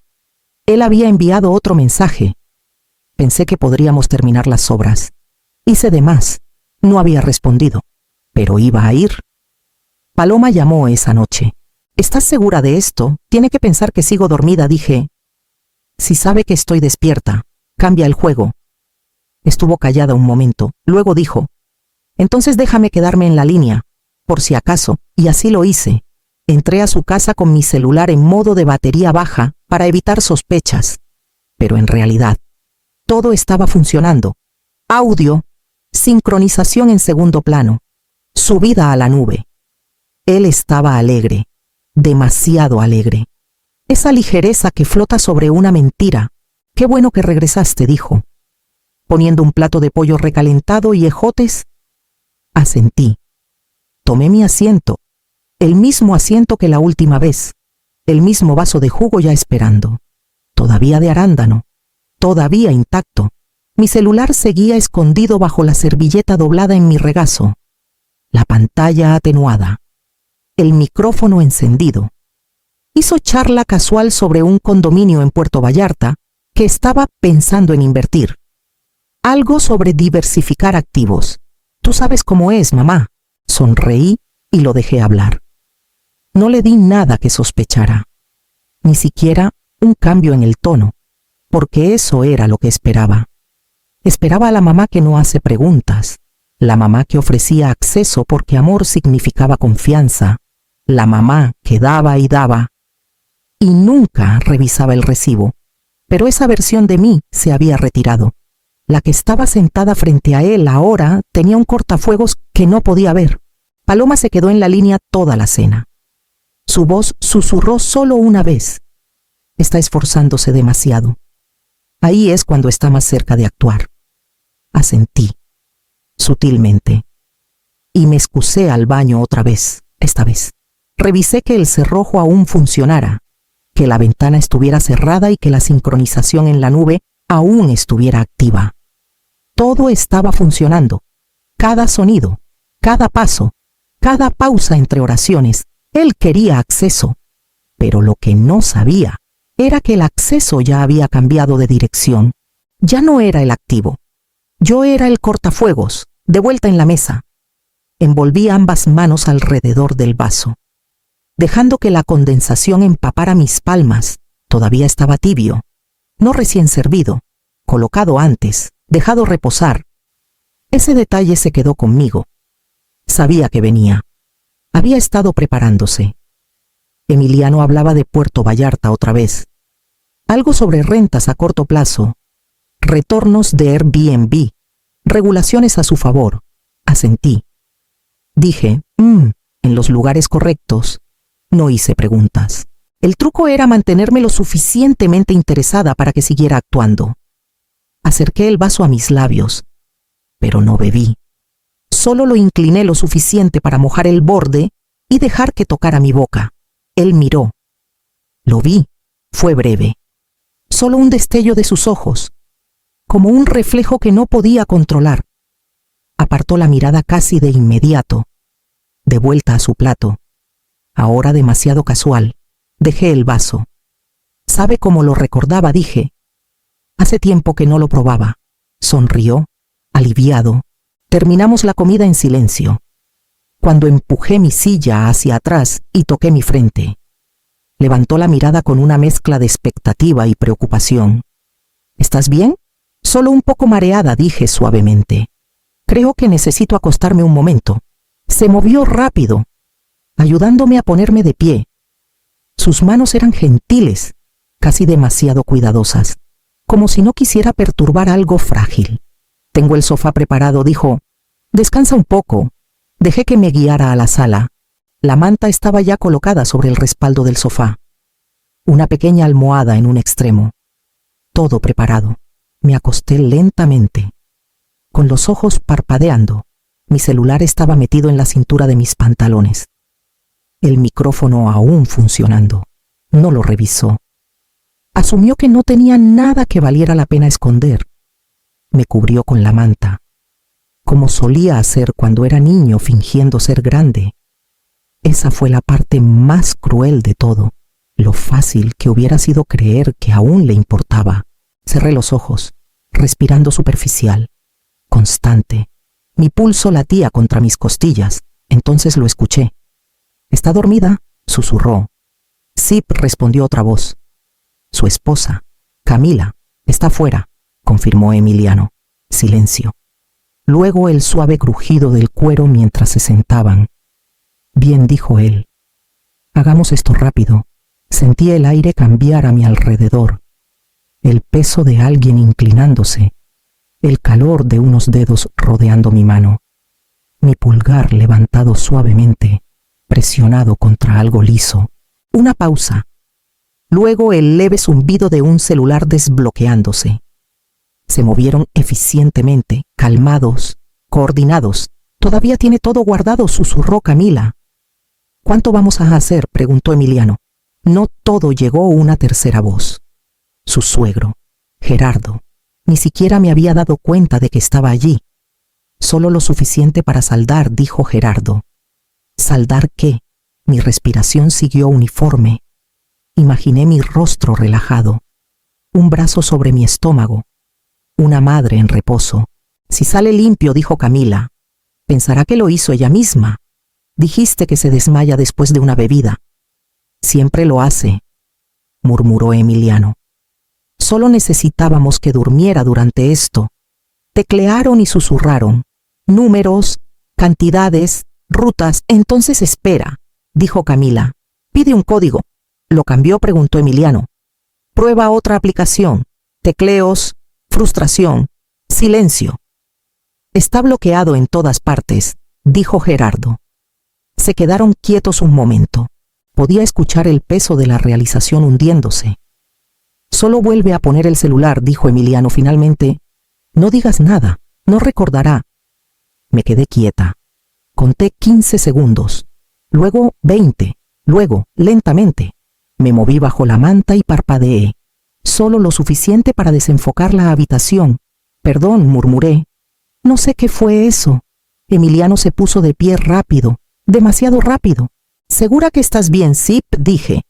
Speaker 1: Él había enviado otro mensaje. Pensé que podríamos terminar las obras. Hice de más. No había respondido, pero iba a ir. Paloma llamó esa noche. ¿Estás segura de esto? Tiene que pensar que sigo dormida, dije. Si sabe que estoy despierta, cambia el juego. Estuvo callada un momento, luego dijo, entonces déjame quedarme en la línea. por si acaso, y así lo hice. Entré a su casa con mi celular en modo de batería baja para evitar sospechas. Pero en realidad, todo estaba funcionando. Audio, sincronización en segundo plano, subida a la nube. Él estaba alegre, demasiado alegre. Esa ligereza que flota sobre una mentira. Qué bueno que regresaste, dijo. Poniendo un plato de pollo recalentado y ejotes, asentí. Tomé mi asiento, el mismo asiento que la última vez, el mismo vaso de jugo ya esperando, todavía de arándano, todavía intacto. Mi celular seguía escondido bajo la servilleta doblada en mi regazo, la pantalla atenuada, el micrófono encendido. Hizo charla casual sobre un condominio en Puerto Vallarta que estaba pensando en invertir. Algo sobre diversificar activos. Tú sabes cómo es, mamá. Sonreí y lo dejé hablar. No le di nada que sospechara, ni siquiera un cambio en el tono, porque eso era lo que esperaba. Esperaba a la mamá que no hace preguntas, la mamá que ofrecía acceso porque amor significaba confianza, la mamá que daba y daba, y nunca revisaba el recibo. Pero esa versión de mí se había retirado. La que estaba sentada frente a él ahora tenía un cortafuegos que no podía ver. Paloma se quedó en la línea toda la cena. Su voz susurró solo una vez. Está esforzándose demasiado. Ahí es cuando está más cerca de actuar. Asentí, sutilmente, y me excusé al baño otra vez, esta vez. Revisé que el cerrojo aún funcionara, que la ventana estuviera cerrada y que la sincronización en la nube aún estuviera activa. Todo estaba funcionando. Cada sonido, cada paso, cada pausa entre oraciones. Él quería acceso, pero lo que no sabía era que el acceso ya había cambiado de dirección. Ya no era el activo. Yo era el cortafuegos, de vuelta en la mesa. Envolví ambas manos alrededor del vaso, dejando que la condensación empapara mis palmas. Todavía estaba tibio, no recién servido, colocado antes, dejado reposar. Ese detalle se quedó conmigo. Sabía que venía. Había estado preparándose. Emiliano hablaba de Puerto Vallarta otra vez. Algo sobre rentas a corto plazo, retornos de Airbnb, regulaciones a su favor. Asentí. Dije, en los lugares correctos. No hice preguntas. El truco era mantenerme lo suficientemente interesada para que siguiera actuando. Acerqué el vaso a mis labios, pero no bebí. Solo lo incliné lo suficiente para mojar el borde y dejar que tocara mi boca. Él miró. Lo vi. Fue breve. Solo un destello de sus ojos, como un reflejo que no podía controlar. Apartó la mirada casi de inmediato. De vuelta a su plato. Ahora demasiado casual. Dejé el vaso. ¿Sabe cómo lo recordaba?, dije. Hace tiempo que no lo probaba. Sonrió, aliviado. Terminamos la comida en silencio. Cuando empujé mi silla hacia atrás y toqué mi frente, levantó la mirada con una mezcla de expectativa y preocupación. ¿Estás bien? Solo un poco mareada, dije suavemente. Creo que necesito acostarme un momento. Se movió rápido, ayudándome a ponerme de pie. Sus manos eran gentiles, casi demasiado cuidadosas, como si no quisiera perturbar algo frágil. Tengo el sofá preparado, dijo. Descansa un poco. Dejé que me guiara a la sala. La manta estaba ya colocada sobre el respaldo del sofá. Una pequeña almohada en un extremo. Todo preparado. Me acosté lentamente, con los ojos parpadeando. Mi celular estaba metido en la cintura de mis pantalones. El micrófono aún funcionando. No lo revisó. Asumió que no tenía nada que valiera la pena esconder. Me cubrió con la manta, como solía hacer cuando era niño fingiendo ser grande. Esa fue la parte más cruel de todo. Lo fácil que hubiera sido creer que aún le importaba. Cerré los ojos, respirando superficial, constante. Mi pulso latía contra mis costillas. Entonces lo escuché. ¿Está dormida?, susurró. Sí, respondió otra voz. Su esposa, Camila, está fuera, confirmó Emiliano. Silencio. Luego el suave crujido del cuero mientras se sentaban. Bien, dijo él. Hagamos esto rápido. Sentí el aire cambiar a mi alrededor, el peso de alguien inclinándose, el calor de unos dedos rodeando mi mano, mi pulgar levantado suavemente, presionado contra algo liso. Una pausa. Luego el leve zumbido de un celular desbloqueándose. Se movieron eficientemente, calmados, coordinados. Todavía tiene todo guardado, susurró Camila. ¿Cuánto vamos a hacer?, preguntó Emiliano. No todo, llegó una tercera voz. Su suegro, Gerardo. Ni siquiera me había dado cuenta de que estaba allí. Solo lo suficiente para saldar, dijo Gerardo. ¿Saldar qué? Mi respiración siguió uniforme. Imaginé mi rostro relajado, un brazo sobre mi estómago, una madre en reposo. Si sale limpio, dijo Camila, pensará que lo hizo ella misma. Dijiste que se desmaya después de una bebida. Siempre lo hace, murmuró Emiliano. Solo necesitábamos que durmiera durante esto. Teclearon y susurraron. Números, cantidades, rutas. Entonces espera, dijo Camila. Pide un código. ¿Lo cambió?, preguntó Emiliano. Prueba otra aplicación. Tecleos, frustración, silencio. Está bloqueado en todas partes, dijo Gerardo. Se quedaron quietos un momento. Podía escuchar el peso de la realización hundiéndose. Solo vuelve a poner el celular, dijo Emiliano finalmente. No digas nada, no recordará. Me quedé quieta. Conté 15 segundos, luego 20, luego, lentamente. Me moví bajo la manta y parpadeé. Solo lo suficiente para desenfocar la habitación. Perdón, murmuré. No sé qué fue eso. Emiliano se puso de pie rápido, demasiado rápido. ¿Segura que estás bien, Zip?, dije,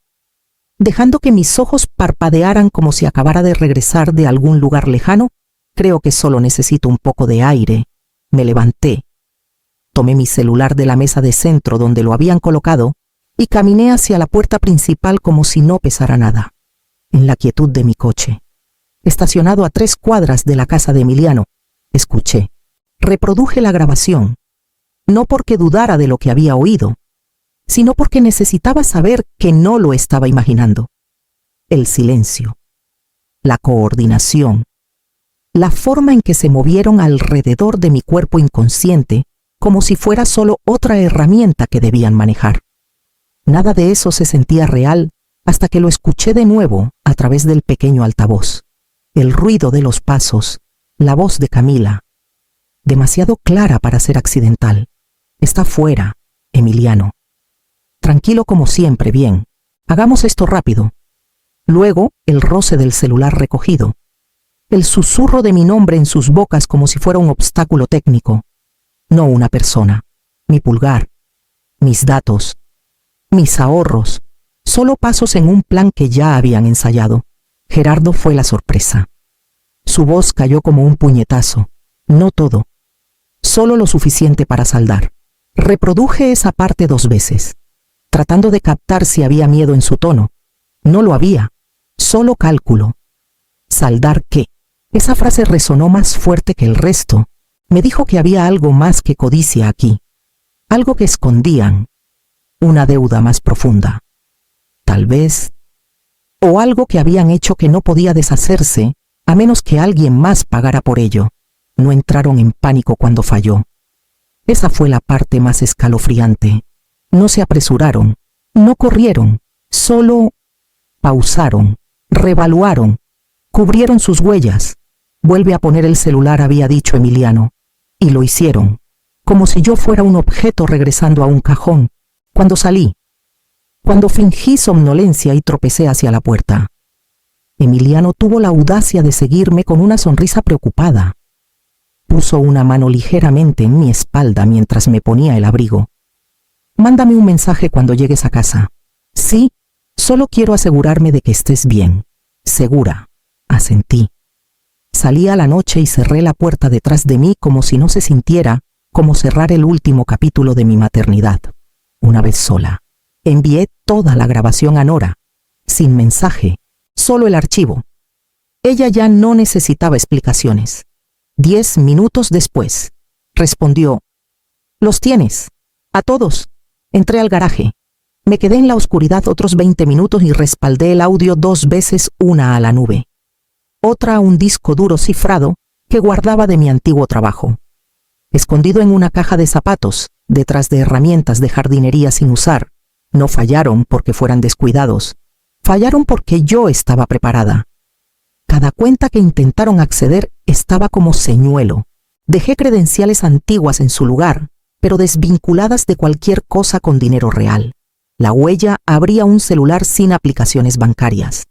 Speaker 1: dejando que mis ojos parpadearan como si acabara de regresar de algún lugar lejano. Creo que solo necesito un poco de aire. Me levanté. Tomé mi celular de la mesa de centro donde lo habían colocado y caminé hacia la puerta principal como si no pesara nada. En la quietud de mi coche, estacionado a 3 cuadras de la casa de Emiliano, escuché. Reproduje la grabación, no porque dudara de lo que había oído, sino porque necesitaba saber que no lo estaba imaginando. El silencio, la coordinación, la forma en que se movieron alrededor de mi cuerpo inconsciente, como si fuera solo otra herramienta que debían manejar. Nada de eso se sentía real hasta que lo escuché de nuevo a través del pequeño altavoz. El ruido de los pasos, la voz de Camila, demasiado clara para ser accidental. Está fuera, Emiliano. Tranquilo como siempre, bien. Hagamos esto rápido. Luego, el roce del celular recogido. El susurro de mi nombre en sus bocas como si fuera un obstáculo técnico. No una persona. Mi pulgar. Mis datos. Mis ahorros. Solo pasos en un plan que ya habían ensayado. Gerardo fue la sorpresa. Su voz cayó como un puñetazo. No todo. Solo lo suficiente para saldar. Reproduje esa parte 2 veces, tratando de captar si había miedo en su tono. No lo había. Solo cálculo. ¿Saldar qué? Esa frase resonó más fuerte que el resto. Me dijo que había algo más que codicia aquí. Algo que escondían. Una deuda más profunda. Tal vez. O algo que habían hecho que no podía deshacerse a menos que alguien más pagara por ello. No entraron en pánico cuando falló. Esa fue la parte más escalofriante. No se apresuraron, no corrieron, solo pausaron, reevaluaron, cubrieron sus huellas. Vuelve a poner el celular, había dicho Emiliano. Y lo hicieron, como si yo fuera un objeto regresando a un cajón. Cuando salí, cuando fingí somnolencia y tropecé hacia la puerta, Emiliano tuvo la audacia de seguirme con una sonrisa preocupada. Puso una mano ligeramente en mi espalda mientras me ponía el abrigo. Mándame un mensaje cuando llegues a casa. Sí, solo quiero asegurarme de que estés bien. Segura, asentí. Salí a la noche y cerré la puerta detrás de mí como si no se sintiera como cerrar el último capítulo de mi maternidad. Una vez sola, envié toda la grabación a Nora, sin mensaje, solo el archivo. Ella ya no necesitaba explicaciones. 10 minutos después, respondió: «Los tienes, a todos». Entré al garaje. Me quedé en la oscuridad otros 20 minutos y respaldé el audio 2 veces, una a la nube. Otra a un disco duro cifrado que guardaba de mi antiguo trabajo. Escondido en una caja de zapatos, detrás de herramientas de jardinería sin usar. No fallaron porque fueran descuidados. Fallaron porque yo estaba preparada. Cada cuenta que intentaron acceder estaba como señuelo. Dejé credenciales antiguas en su lugar, pero desvinculadas de cualquier cosa con dinero real. La huella abría un celular sin aplicaciones bancarias.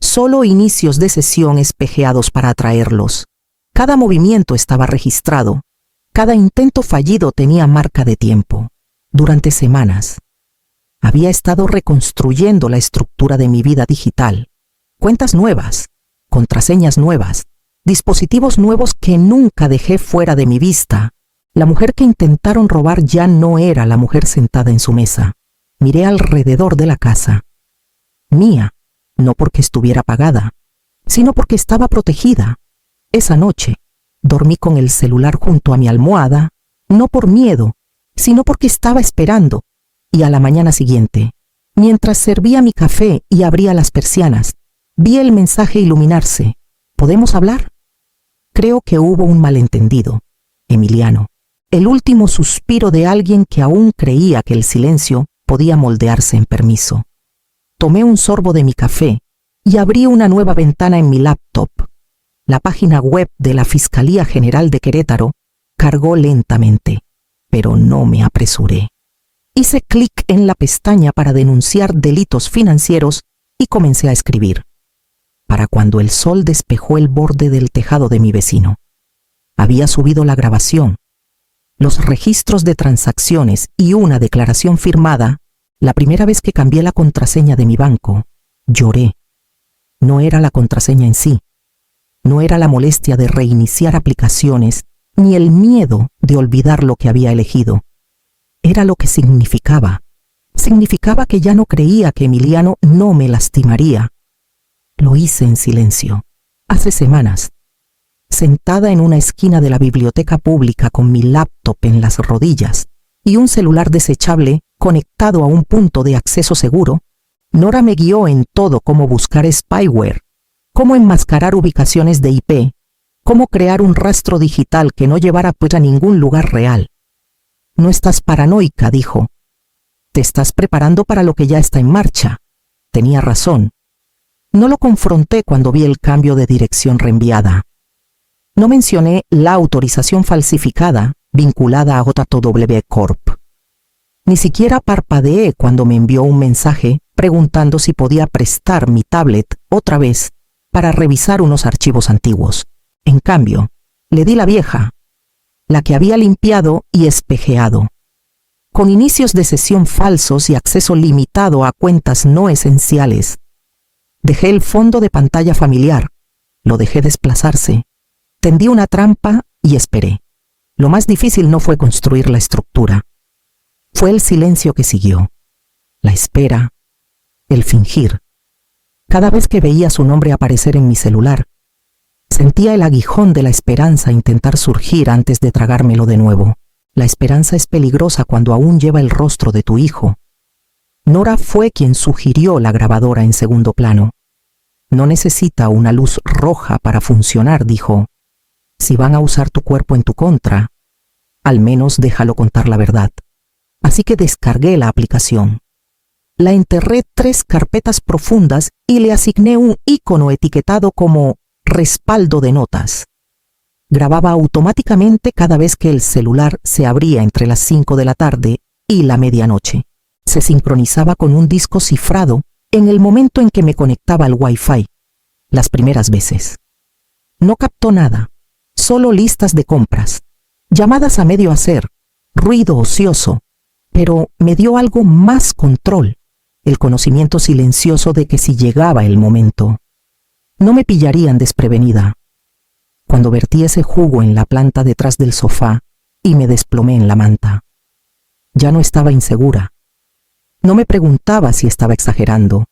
Speaker 1: Solo inicios de sesión espejeados para atraerlos. Cada movimiento estaba registrado. Cada intento fallido tenía marca de tiempo. Durante semanas. Había estado reconstruyendo la estructura de mi vida digital. Cuentas nuevas, contraseñas nuevas, dispositivos nuevos que nunca dejé fuera de mi vista. La mujer que intentaron robar ya no era la mujer sentada en su mesa. Miré alrededor de la casa. Mía, no porque estuviera pagada, sino porque estaba protegida. Esa noche, dormí con el celular junto a mi almohada, no por miedo, sino porque estaba esperando. Y a la mañana siguiente, mientras servía mi café y abría las persianas, vi el mensaje iluminarse. ¿Podemos hablar? Creo que hubo un malentendido. Emiliano. El último suspiro de alguien que aún creía que el silencio podía moldearse en permiso. Tomé un sorbo de mi café y abrí una nueva ventana en mi laptop. La página web de la Fiscalía General de Querétaro cargó lentamente, pero no me apresuré. Hice clic en la pestaña para denunciar delitos financieros y comencé a escribir. Para cuando el sol despejó el borde del tejado de mi vecino. Había subido la grabación, los registros de transacciones y una declaración firmada. La primera vez que cambié la contraseña de mi banco, lloré. No era la contraseña en sí. No era la molestia de reiniciar aplicaciones, ni el miedo de olvidar lo que había elegido. Era lo que significaba. Significaba que ya no creía que Emiliano no me lastimaría. Lo hice en silencio. Hace semanas, sentada en una esquina de la biblioteca pública con mi laptop en las rodillas y un celular desechable conectado a un punto de acceso seguro, Nora me guió en todo: cómo buscar spyware, cómo enmascarar ubicaciones de IP, cómo crear un rastro digital que no llevara a ningún lugar real. No estás paranoica, dijo. Te estás preparando para lo que ya está en marcha. Tenía razón. No lo confronté cuando vi el cambio de dirección reenviada. No mencioné la autorización falsificada vinculada a JW Corp. Ni siquiera parpadeé cuando me envió un mensaje preguntando si podía prestar mi tablet otra vez para revisar unos archivos antiguos. En cambio, le di la vieja, la que había limpiado y espejeado, con inicios de sesión falsos y acceso limitado a cuentas no esenciales. Dejé el fondo de pantalla familiar, lo dejé desplazarse, tendí una trampa y esperé. Lo más difícil no fue construir la estructura, fue el silencio que siguió, la espera, el fingir. Cada vez que veía su nombre aparecer en mi celular, sentía el aguijón de la esperanza intentar surgir antes de tragármelo de nuevo. La esperanza es peligrosa cuando aún lleva el rostro de tu hijo. Nora fue quien sugirió la grabadora en segundo plano. No necesita una luz roja para funcionar, dijo. Si van a usar tu cuerpo en tu contra, al menos déjalo contar la verdad. Así que descargué la aplicación. La enterré 3 carpetas profundas y le asigné un icono etiquetado como respaldo de notas. Grababa automáticamente cada vez que el celular se abría entre las 5 de la tarde y la medianoche. Se sincronizaba con un disco cifrado en el momento en que me conectaba al Wi-Fi. Las primeras veces. No captó nada, solo listas de compras, llamadas a medio hacer, ruido ocioso, pero me dio algo más: control, el conocimiento silencioso de que si llegaba el momento, no me pillarían desprevenida. Cuando vertí ese jugo en la planta detrás del sofá y me desplomé en la manta. Ya no estaba insegura. No me preguntaba si estaba exagerando.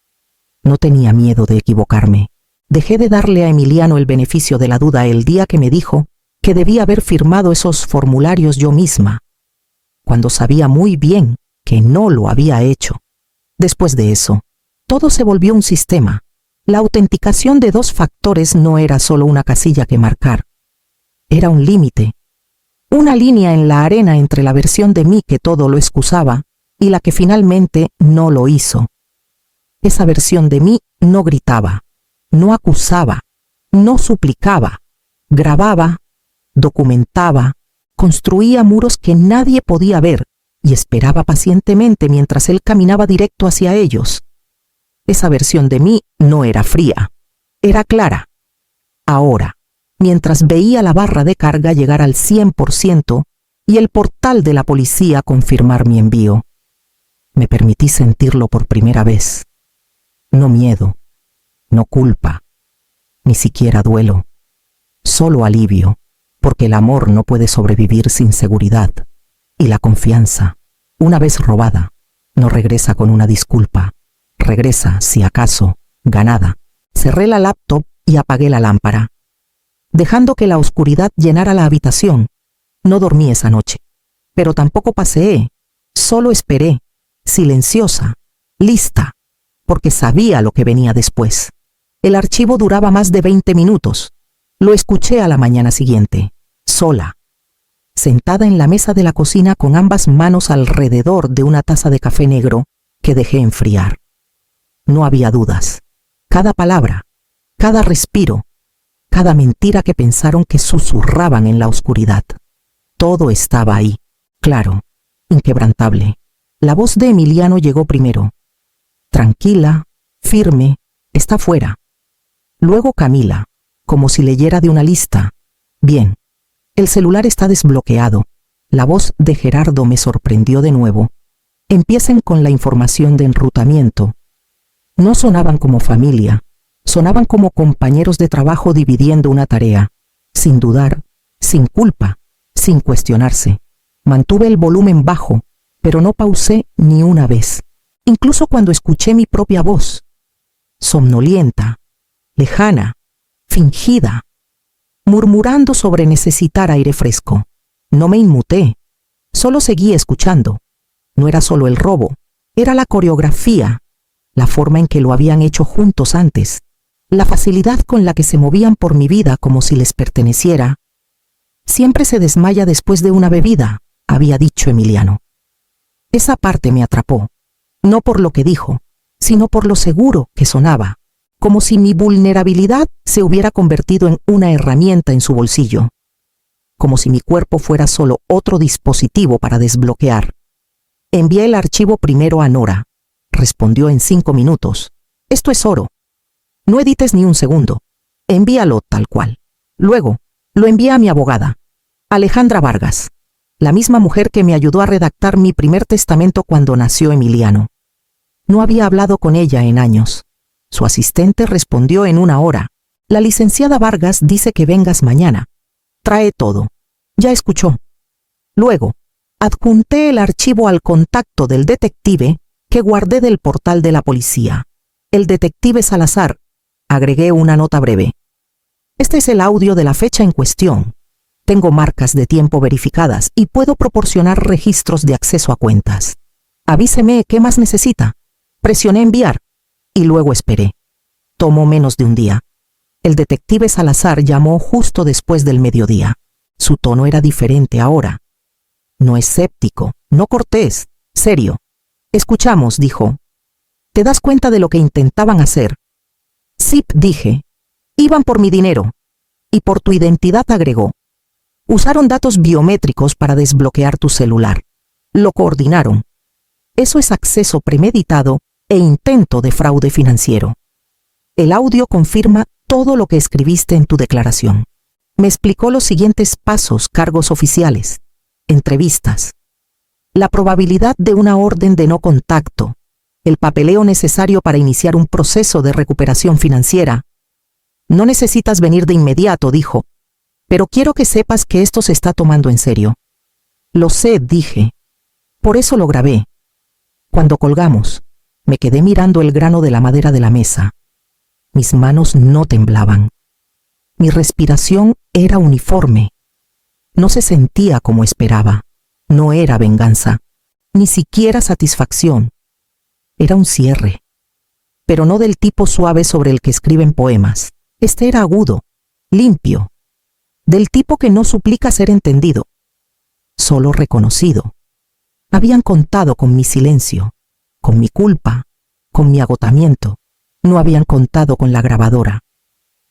Speaker 1: No tenía miedo de equivocarme. Dejé de darle a Emiliano el beneficio de la duda el día que me dijo que debía haber firmado esos formularios yo misma, cuando sabía muy bien que no lo había hecho. Después de eso, todo se volvió un sistema. La autenticación de 2 factores no era solo una casilla que marcar. Era un límite, una línea en la arena entre la versión de mí que todo lo excusaba y la que finalmente no lo hizo. Esa versión de mí no gritaba, no acusaba, no suplicaba, grababa, documentaba, construía muros que nadie podía ver y esperaba pacientemente mientras él caminaba directo hacia ellos. Esa versión de mí no era fría, era clara. Ahora, mientras veía la barra de carga llegar al 100% y el portal de la policía confirmar mi envío, me permití sentirlo por primera vez. No miedo, no culpa, ni siquiera duelo, solo alivio, porque el amor no puede sobrevivir sin seguridad, y la confianza, una vez robada, no regresa con una disculpa, regresa, si acaso, ganada. Cerré la laptop y apagué la lámpara, dejando que la oscuridad llenara la habitación. No dormí esa noche, pero tampoco paseé, solo esperé, silenciosa, lista, porque sabía lo que venía después. El archivo duraba más de 20 minutos. Lo escuché a la mañana siguiente, sola, sentada en la mesa de la cocina con ambas manos alrededor de una taza de café negro que dejé enfriar. No había dudas. Cada palabra, cada respiro, cada mentira que pensaron que susurraban en la oscuridad. Todo estaba ahí, claro, inquebrantable. La voz de Emiliano llegó primero. Tranquila, firme, está fuera. Luego Camila, como si leyera de una lista. Bien, el celular está desbloqueado. La voz de Gerardo me sorprendió de nuevo. Empiecen con la información de enrutamiento. No sonaban como familia, sonaban como compañeros de trabajo dividiendo una tarea, sin dudar, sin culpa, sin cuestionarse. Mantuve el volumen bajo, pero no pausé ni una vez, incluso cuando escuché mi propia voz, somnolienta, lejana, fingida, murmurando sobre necesitar aire fresco. No me inmuté, solo seguí escuchando. No era solo el robo, era la coreografía, la forma en que lo habían hecho juntos antes, la facilidad con la que se movían por mi vida como si les perteneciera. Siempre se desmaya después de una bebida, había dicho Emiliano. Esa parte me atrapó, no por lo que dijo, sino por lo seguro que sonaba, como si mi vulnerabilidad se hubiera convertido en una herramienta en su bolsillo, como si mi cuerpo fuera solo otro dispositivo para desbloquear. Envié el archivo primero a Nora. Respondió en 5 minutos. Esto es oro. No edites ni un segundo. Envíalo tal cual. Luego, lo envié a mi abogada, Alejandra Vargas, la misma mujer que me ayudó a redactar mi primer testamento cuando nació Emiliano. No había hablado con ella en años. Su asistente respondió en 1 hora. La licenciada Vargas dice que vengas mañana. Trae todo. Ya escuchó. Luego, adjunté el archivo al contacto del detective que guardé del portal de la policía. El detective Salazar. Agregué una nota breve. Este es el audio de la fecha en cuestión. Tengo marcas de tiempo verificadas y puedo proporcionar registros de acceso a cuentas. Avíseme qué más necesita. Presioné enviar y luego esperé. Tomó menos de un día. El detective Salazar llamó justo después del mediodía. Su tono era diferente ahora. No escéptico, no cortés, serio. Escuchamos, dijo. ¿Te das cuenta de lo que intentaban hacer? Sí, dije. Iban por mi dinero. Y por tu identidad, agregó. Usaron datos biométricos para desbloquear tu celular. Lo coordinaron. Eso es acceso premeditado e intento de fraude financiero. El audio confirma todo lo que escribiste en tu declaración. Me explicó los siguientes pasos: cargos oficiales, entrevistas, la probabilidad de una orden de no contacto, el papeleo necesario para iniciar un proceso de recuperación financiera. No necesitas venir de inmediato, dijo, pero quiero que sepas que esto se está tomando en serio. Lo sé, dije. Por eso lo grabé. Cuando colgamos, me quedé mirando el grano de la madera de la mesa. Mis manos no temblaban. Mi respiración era uniforme. No se sentía como esperaba. No era venganza. ni siquiera satisfacción. Era un cierre, pero no del tipo suave sobre el que escriben poemas. Este era agudo, limpio, del tipo que no suplica ser entendido, solo reconocido. Habían contado con mi silencio, con mi culpa, con mi agotamiento. No habían contado con la grabadora.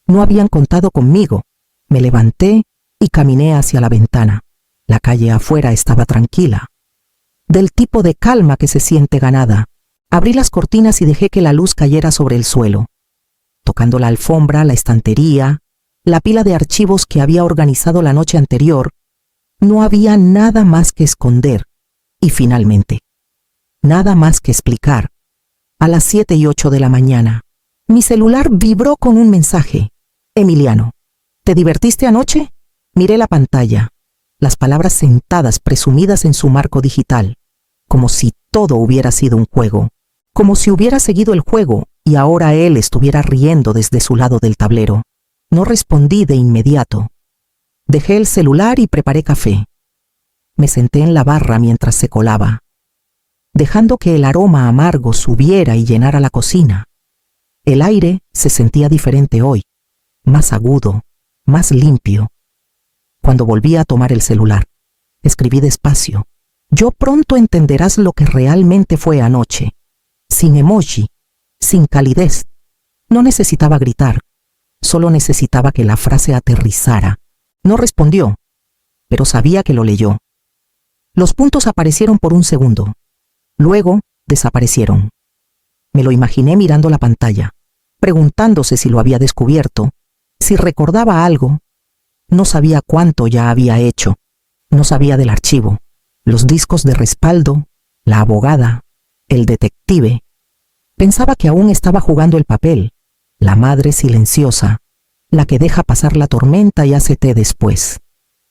Speaker 1: No habían contado conmigo. Me levanté y caminé hacia la ventana. La calle afuera estaba tranquila, del tipo de calma que se siente ganada. Abrí las cortinas y dejé que la luz cayera sobre el suelo, tocando la alfombra, la estantería, la pila de archivos que había organizado la noche anterior. No había nada más que esconder. Y finalmente, nada más que explicar. A las 7:08 de la mañana, mi celular vibró con un mensaje. Emiliano, ¿te divertiste anoche? Miré la pantalla, las palabras sentadas presumidas en su marco digital, como si todo hubiera sido un juego, como si hubiera seguido el juego y ahora él estuviera riendo desde su lado del tablero. No respondí de inmediato. Dejé el celular y preparé café. Me senté en la barra mientras se colaba, dejando que el aroma amargo subiera y llenara la cocina. El aire se sentía diferente hoy, más agudo, más limpio. Cuando volví a tomar el celular, escribí despacio. Yo pronto entenderás lo que realmente fue anoche. Sin emoji, sin calidez. No necesitaba gritar, solo necesitaba que la frase aterrizara. No respondió, pero sabía que lo leyó. Los puntos aparecieron por un segundo. Luego desaparecieron. Me lo imaginé mirando la pantalla, preguntándose si lo había descubierto, si recordaba algo. No sabía cuánto ya había hecho. No sabía del archivo, los discos de respaldo, la abogada, el detective. Pensaba que aún estaba jugando el papel, la madre silenciosa, la que deja pasar la tormenta y hace té después.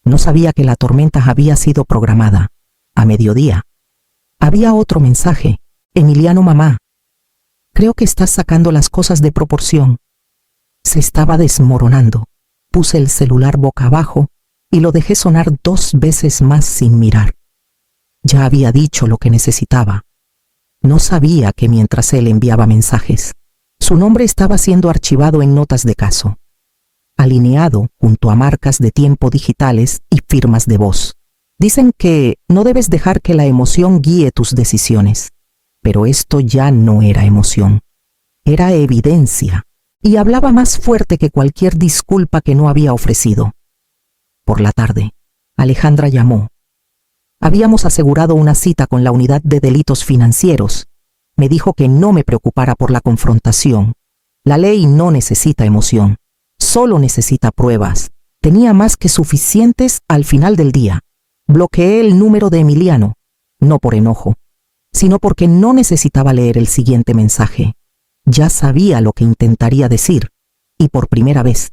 Speaker 1: No sabía que la tormenta había sido programada. A mediodía. Había otro mensaje. Emiliano, mamá. Creo que estás sacando las cosas de proporción. Se estaba desmoronando. Puse el celular boca abajo y lo dejé sonar 2 veces más sin mirar. Ya había dicho lo que necesitaba. No sabía que mientras él enviaba mensajes, su nombre estaba siendo archivado en notas de caso, alineado junto a marcas de tiempo digitales y firmas de voz. Dicen que no debes dejar que la emoción guíe tus decisiones, pero esto ya no era emoción, era evidencia, y hablaba más fuerte que cualquier disculpa que no había ofrecido. Por la tarde, Alejandra llamó. Habíamos asegurado una cita con la unidad de delitos financieros. Me dijo que no me preocupara por la confrontación. La ley no necesita emoción, solo necesita pruebas. Tenía más que suficientes al final del día. Bloqueé el número de Emiliano, no por enojo, sino porque no necesitaba leer el siguiente mensaje. Ya sabía lo que intentaría decir, y por primera vez,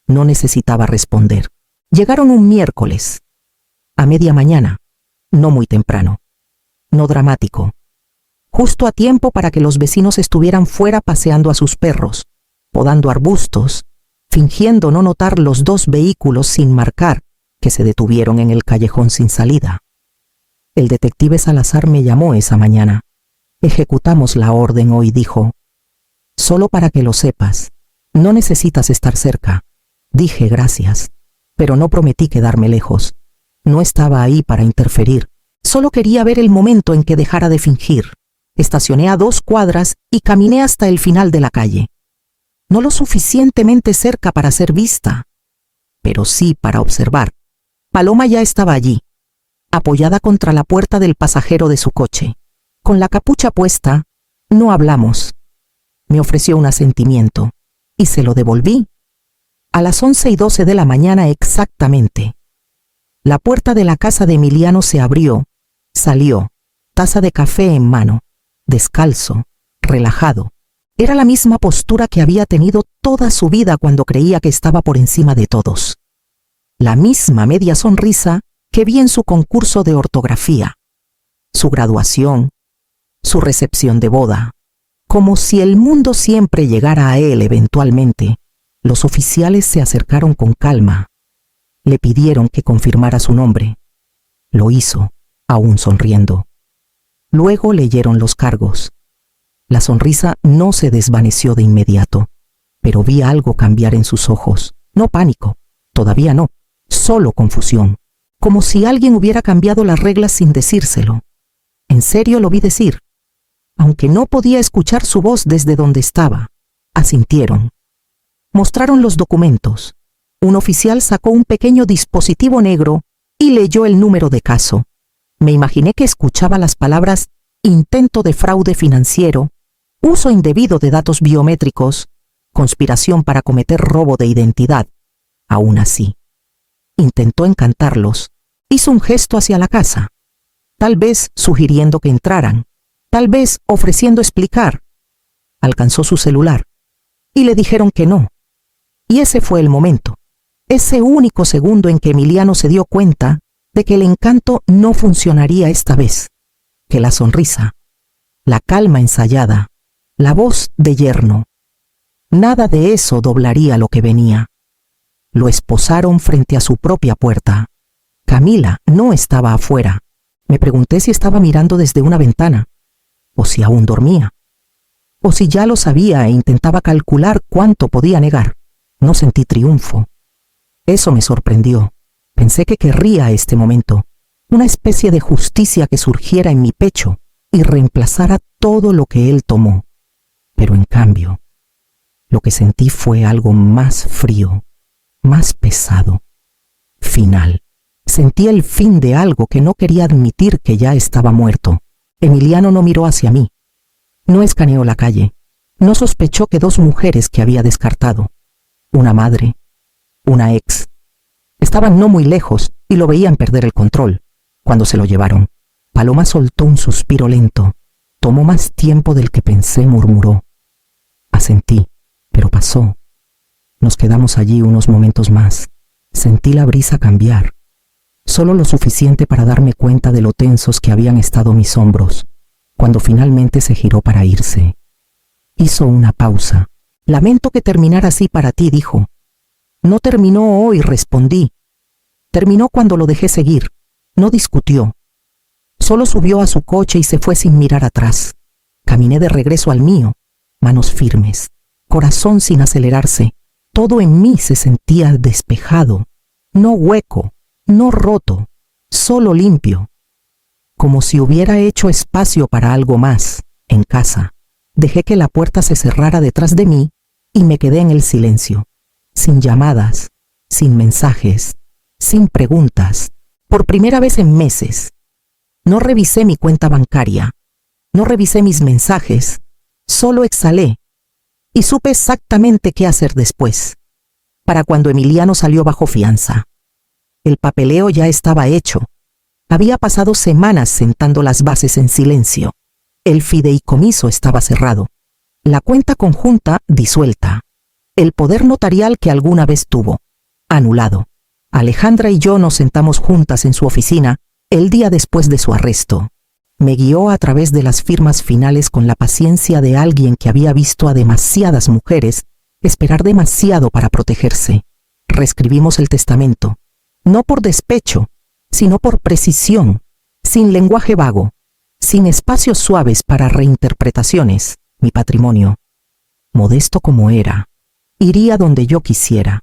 Speaker 1: no necesitaba responder. Llegaron un miércoles, a media mañana, no muy temprano, no dramático, justo a tiempo para que los vecinos estuvieran fuera paseando a sus perros, podando arbustos, fingiendo no notar los 2 vehículos sin marcar que se detuvieron en el callejón sin salida. El detective Salazar me llamó esa mañana. Ejecutamos la orden hoy, dijo. Solo para que lo sepas, no necesitas estar cerca. Dije gracias, pero no prometí quedarme lejos. No estaba ahí para interferir. Solo quería ver el momento en que dejara de fingir. Estacioné a 2 cuadras y caminé hasta el final de la calle. No lo suficientemente cerca para ser vista, pero sí para observar. Paloma ya estaba allí, apoyada contra la puerta del pasajero de su coche. Con la capucha puesta, no hablamos. Me ofreció un asentimiento y se lo devolví. A las 11:12 de la mañana exactamente. La puerta de la casa de Emiliano se abrió, salió, taza de café en mano, descalzo, relajado. Era la misma postura que había tenido toda su vida cuando creía que estaba por encima de todos. La misma media sonrisa que vi en su concurso de ortografía, su graduación, su recepción de boda. Como si el mundo siempre llegara a él eventualmente, los oficiales se acercaron con calma. Le pidieron que confirmara su nombre. Lo hizo, aún sonriendo. Luego leyeron los cargos. La sonrisa no se desvaneció de inmediato, pero vi algo cambiar en sus ojos. No pánico, todavía no, solo confusión, como si alguien hubiera cambiado las reglas sin decírselo. En serio lo vi decir. Aunque no podía escuchar su voz desde donde estaba, asintieron. Mostraron los documentos. Un oficial sacó un pequeño dispositivo negro y leyó el número de caso. Me imaginé que escuchaba las palabras intento de fraude financiero, uso indebido de datos biométricos, conspiración para cometer robo de identidad. Aún así, intentó encantarlos. Hizo un gesto hacia la casa, tal vez sugiriendo que entraran, tal vez ofreciendo explicar. Alcanzó su celular y le dijeron que no. Y ese fue el momento, ese único segundo en que Emiliano se dio cuenta de que el encanto no funcionaría esta vez, que la sonrisa, la calma ensayada, la voz de yerno, nada de eso doblaría lo que venía. Lo esposaron frente a su propia puerta. Camila no estaba afuera. Me pregunté si estaba mirando desde una ventana, o si aún dormía, o si ya lo sabía e intentaba calcular cuánto podía negar. No sentí triunfo. Eso me sorprendió. Pensé que querría este momento, una especie de justicia que surgiera en mi pecho y reemplazara todo lo que él tomó. Pero en cambio, lo que sentí fue algo más frío, más pesado, final. Sentí el fin de algo que no quería admitir que ya estaba muerto. Emiliano no miró hacia mí. No escaneó la calle. No sospechó que dos mujeres que había descartado, una madre, una ex, estaban no muy lejos y lo veían perder el control. Cuando se lo llevaron, Paloma soltó un suspiro lento. Tomó más tiempo del que pensé, murmuró. Asentí, pero pasó. Nos quedamos allí unos momentos más. Sentí la brisa cambiar. Solo lo suficiente para darme cuenta de lo tensos que habían estado mis hombros, cuando finalmente se giró para irse. Hizo una pausa. Lamento que terminara así para ti, dijo. No terminó hoy, respondí. Terminó cuando lo dejé seguir. No discutió. Solo subió a su coche y se fue sin mirar atrás. Caminé de regreso al mío, manos firmes, corazón sin acelerarse. Todo en mí se sentía despejado, no hueco, no roto, solo limpio. Como si hubiera hecho espacio para algo más, en casa. Dejé que la puerta se cerrara detrás de mí y me quedé en el silencio, sin llamadas, sin mensajes, sin preguntas, por primera vez en meses. No revisé mi cuenta bancaria, no revisé mis mensajes, solo exhalé y supe exactamente qué hacer después, para cuando Emiliano salió bajo fianza. El papeleo ya estaba hecho. Había pasado semanas sentando las bases en silencio. El fideicomiso estaba cerrado, la cuenta conjunta disuelta, el poder notarial que alguna vez tuvo, anulado. Alejandra y yo nos sentamos juntas en su oficina el día después de su arresto. Me guió a través de las firmas finales con la paciencia de alguien que había visto a demasiadas mujeres esperar demasiado para protegerse. Reescribimos el testamento, no por despecho, sino por precisión, sin lenguaje vago, sin espacios suaves para reinterpretaciones. Mi patrimonio, modesto como era, iría donde yo quisiera,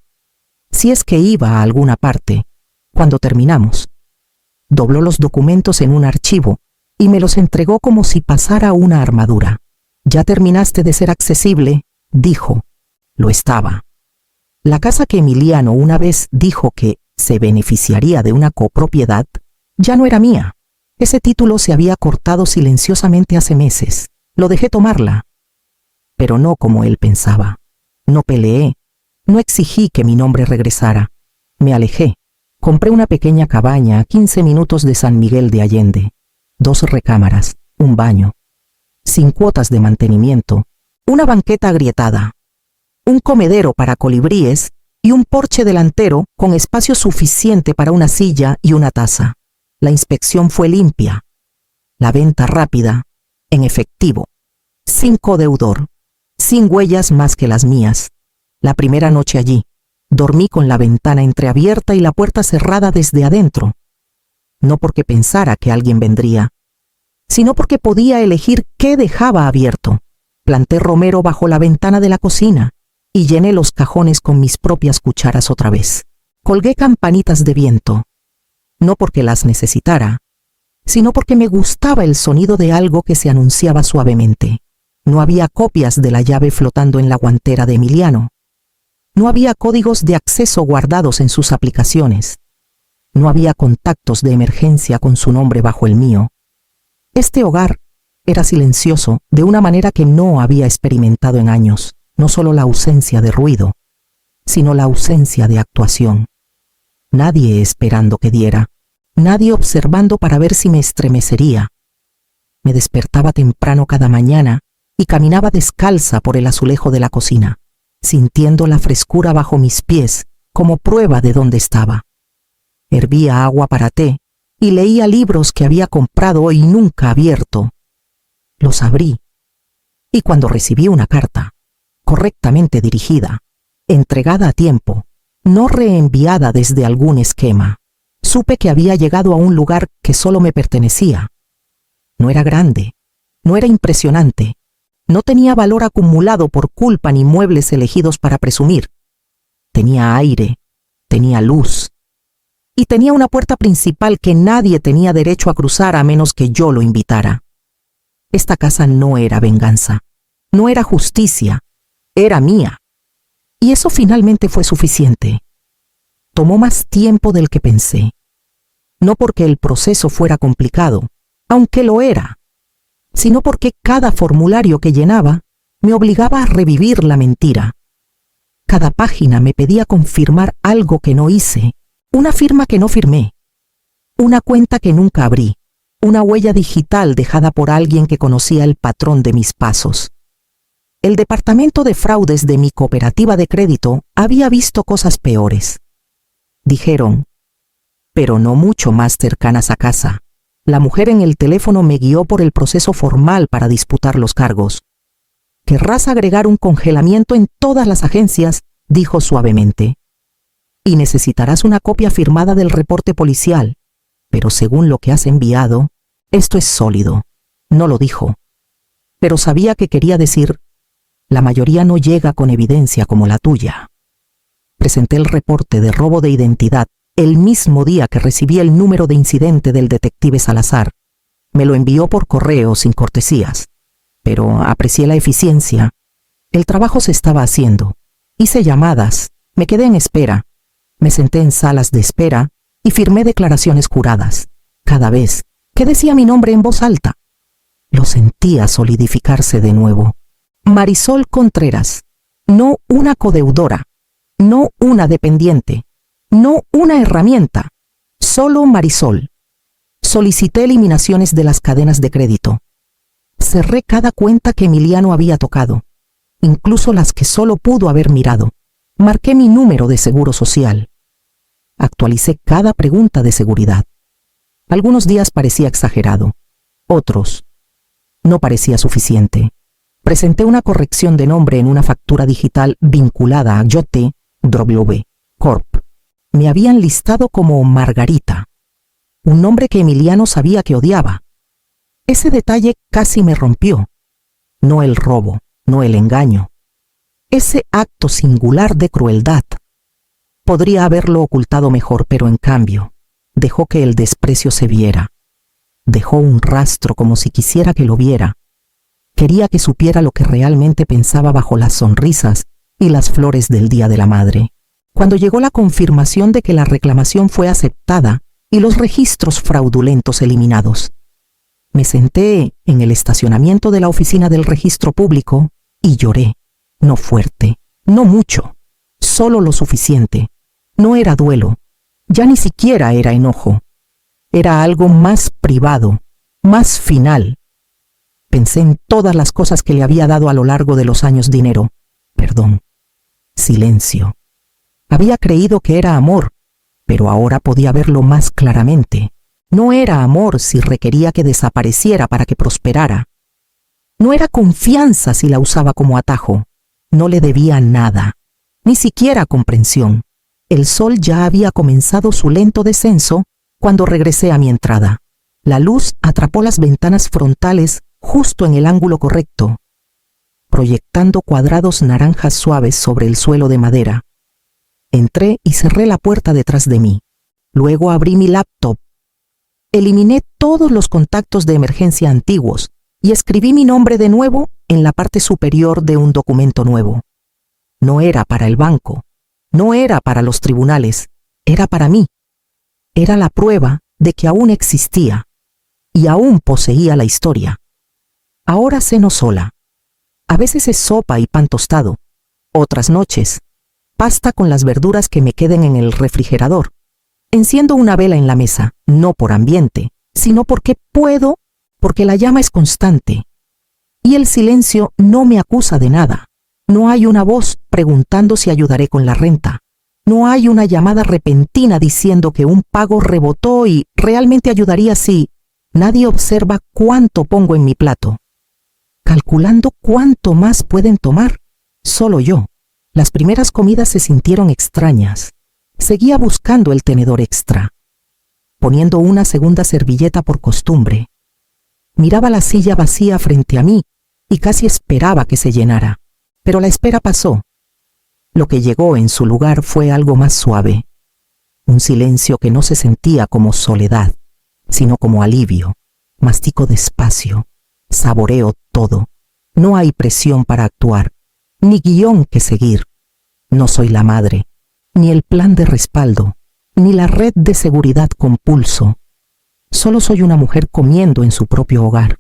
Speaker 1: si es que iba a alguna parte. Cuando terminamos, dobló los documentos en un archivo y me los entregó como si pasara una armadura. «Ya terminaste de ser accesible», dijo. Lo estaba. La casa que Emiliano una vez dijo que se beneficiaría de una copropiedad ya no era mía. Ese título se había cortado silenciosamente hace meses. Lo dejé tomarla. Pero no como él pensaba. No peleé. No exigí que mi nombre regresara. Me alejé. Compré una pequeña cabaña a 15 minutos de San Miguel de Allende. 2 recámaras, un baño, sin cuotas de mantenimiento, una banqueta agrietada, un comedero para colibríes y un porche delantero con espacio suficiente para una silla y una taza. La inspección fue limpia. La venta rápida, en efectivo, sin codeudor, sin huellas más que las mías. La primera noche allí, dormí con la ventana entreabierta y la puerta cerrada desde adentro. No porque pensara que alguien vendría, sino porque podía elegir qué dejaba abierto. Planté romero bajo la ventana de la cocina y llené los cajones con mis propias cucharas otra vez. Colgué campanitas de viento, no porque las necesitara, sino porque me gustaba el sonido de algo que se anunciaba suavemente. No había copias de la llave flotando en la guantera de Emiliano. No había códigos de acceso guardados en sus aplicaciones. No había contactos de emergencia con su nombre bajo el mío. Este hogar era silencioso de una manera que no había experimentado en años. No solo la ausencia de ruido, sino la ausencia de actuación. Nadie esperando que diera. Nadie observando para ver si me estremecería. Me despertaba temprano cada mañana y caminaba descalza por el azulejo de la cocina, sintiendo la frescura bajo mis pies como prueba de dónde estaba. Hervía agua para té y leía libros que había comprado y nunca abierto. Los abrí, y cuando recibí una carta, correctamente dirigida, entregada a tiempo, no reenviada desde algún esquema, supe que había llegado a un lugar que solo me pertenecía. No era grande, no era impresionante, no tenía valor acumulado por culpa ni muebles elegidos para presumir. Tenía aire, tenía luz, y tenía una puerta principal que nadie tenía derecho a cruzar a menos que yo lo invitara. Esta casa no era venganza, no era justicia, era mía. Y eso finalmente fue suficiente. Tomó más tiempo del que pensé. No porque el proceso fuera complicado, aunque lo era, sino porque cada formulario que llenaba me obligaba a revivir la mentira. Cada página me pedía confirmar algo que no hice, una firma que no firmé, una cuenta que nunca abrí, una huella digital dejada por alguien que conocía el patrón de mis pasos. El departamento de fraudes de mi cooperativa de crédito había visto cosas peores. Dijeron, pero no mucho más cercanas a casa. La mujer en el teléfono me guió por el proceso formal para disputar los cargos. «Querrás agregar un congelamiento en todas las agencias», dijo suavemente. «Y necesitarás una copia firmada del reporte policial. Pero según lo que has enviado, esto es sólido». No lo dijo, pero sabía que quería decir: «La mayoría no llega con evidencia como la tuya». Presenté el reporte de robo de identidad el mismo día que recibí el número de incidente del detective Salazar. Me lo envió por correo sin cortesías, pero aprecié la eficiencia. El trabajo se estaba haciendo. Hice llamadas, me quedé en espera, me senté en salas de espera y firmé declaraciones juradas. Cada vez que decía mi nombre en voz alta, lo sentía solidificarse de nuevo. Marisol Contreras, no una codeudora, no una dependiente, no una herramienta, solo Marisol. Solicité eliminaciones de las cadenas de crédito. Cerré cada cuenta que Emiliano había tocado, incluso las que solo pudo haber mirado. Marqué mi número de seguro social. Actualicé cada pregunta de seguridad. Algunos días parecía exagerado, otros no parecía suficiente. Presenté una corrección de nombre en una factura digital vinculada a Yote W. Corp. Me habían listado como Margarita, un nombre que Emiliano sabía que odiaba. Ese detalle casi me rompió. No el robo, no el engaño. Ese acto singular de crueldad. Podría haberlo ocultado mejor, pero en cambio, dejó que el desprecio se viera. Dejó un rastro como si quisiera que lo viera. Quería que supiera lo que realmente pensaba bajo las sonrisas y las flores del Día de la Madre. Cuando llegó la confirmación de que la reclamación fue aceptada y los registros fraudulentos eliminados, me senté en el estacionamiento de la oficina del registro público y lloré. No fuerte, no mucho, solo lo suficiente. No era duelo, ya ni siquiera era enojo. Era algo más privado, más final. Pensé en todas las cosas que le había dado a lo largo de los años: dinero, perdón, silencio. Había creído que era amor, pero ahora podía verlo más claramente. No era amor si requería que desapareciera para que prosperara. No era confianza si la usaba como atajo. No le debía nada, ni siquiera comprensión. El sol ya había comenzado su lento descenso cuando regresé a mi entrada. La luz atrapó las ventanas frontales justo en el ángulo correcto, proyectando cuadrados naranjas suaves sobre el suelo de madera. Entré y cerré la puerta detrás de mí. Luego abrí mi laptop. Eliminé todos los contactos de emergencia antiguos y escribí mi nombre de nuevo en la parte superior de un documento nuevo. No era para el banco, no era para los tribunales, era para mí. Era la prueba de que aún existía y aún poseía la historia. Ahora ceno sola. A veces es sopa y pan tostado. Otras noches, pasta con las verduras que me queden en el refrigerador. Enciendo una vela en la mesa, no por ambiente, sino porque puedo, porque la llama es constante. Y el silencio no me acusa de nada. No hay una voz preguntando si ayudaré con la renta. No hay una llamada repentina diciendo que un pago rebotó y realmente ayudaría si nadie observa cuánto pongo en mi plato. Calculando cuánto más pueden tomar, solo yo. Las primeras comidas se sintieron extrañas. Seguía buscando el tenedor extra, poniendo una segunda servilleta por costumbre. Miraba la silla vacía frente a mí y casi esperaba que se llenara. Pero la espera pasó. Lo que llegó en su lugar fue algo más suave. Un silencio que no se sentía como soledad, sino como alivio. Mastico despacio. Saboreo todo. No hay presión para actuar, ni guión que seguir. No soy la madre, ni el plan de respaldo, ni la red de seguridad con pulso. Solo soy una mujer comiendo en su propio hogar.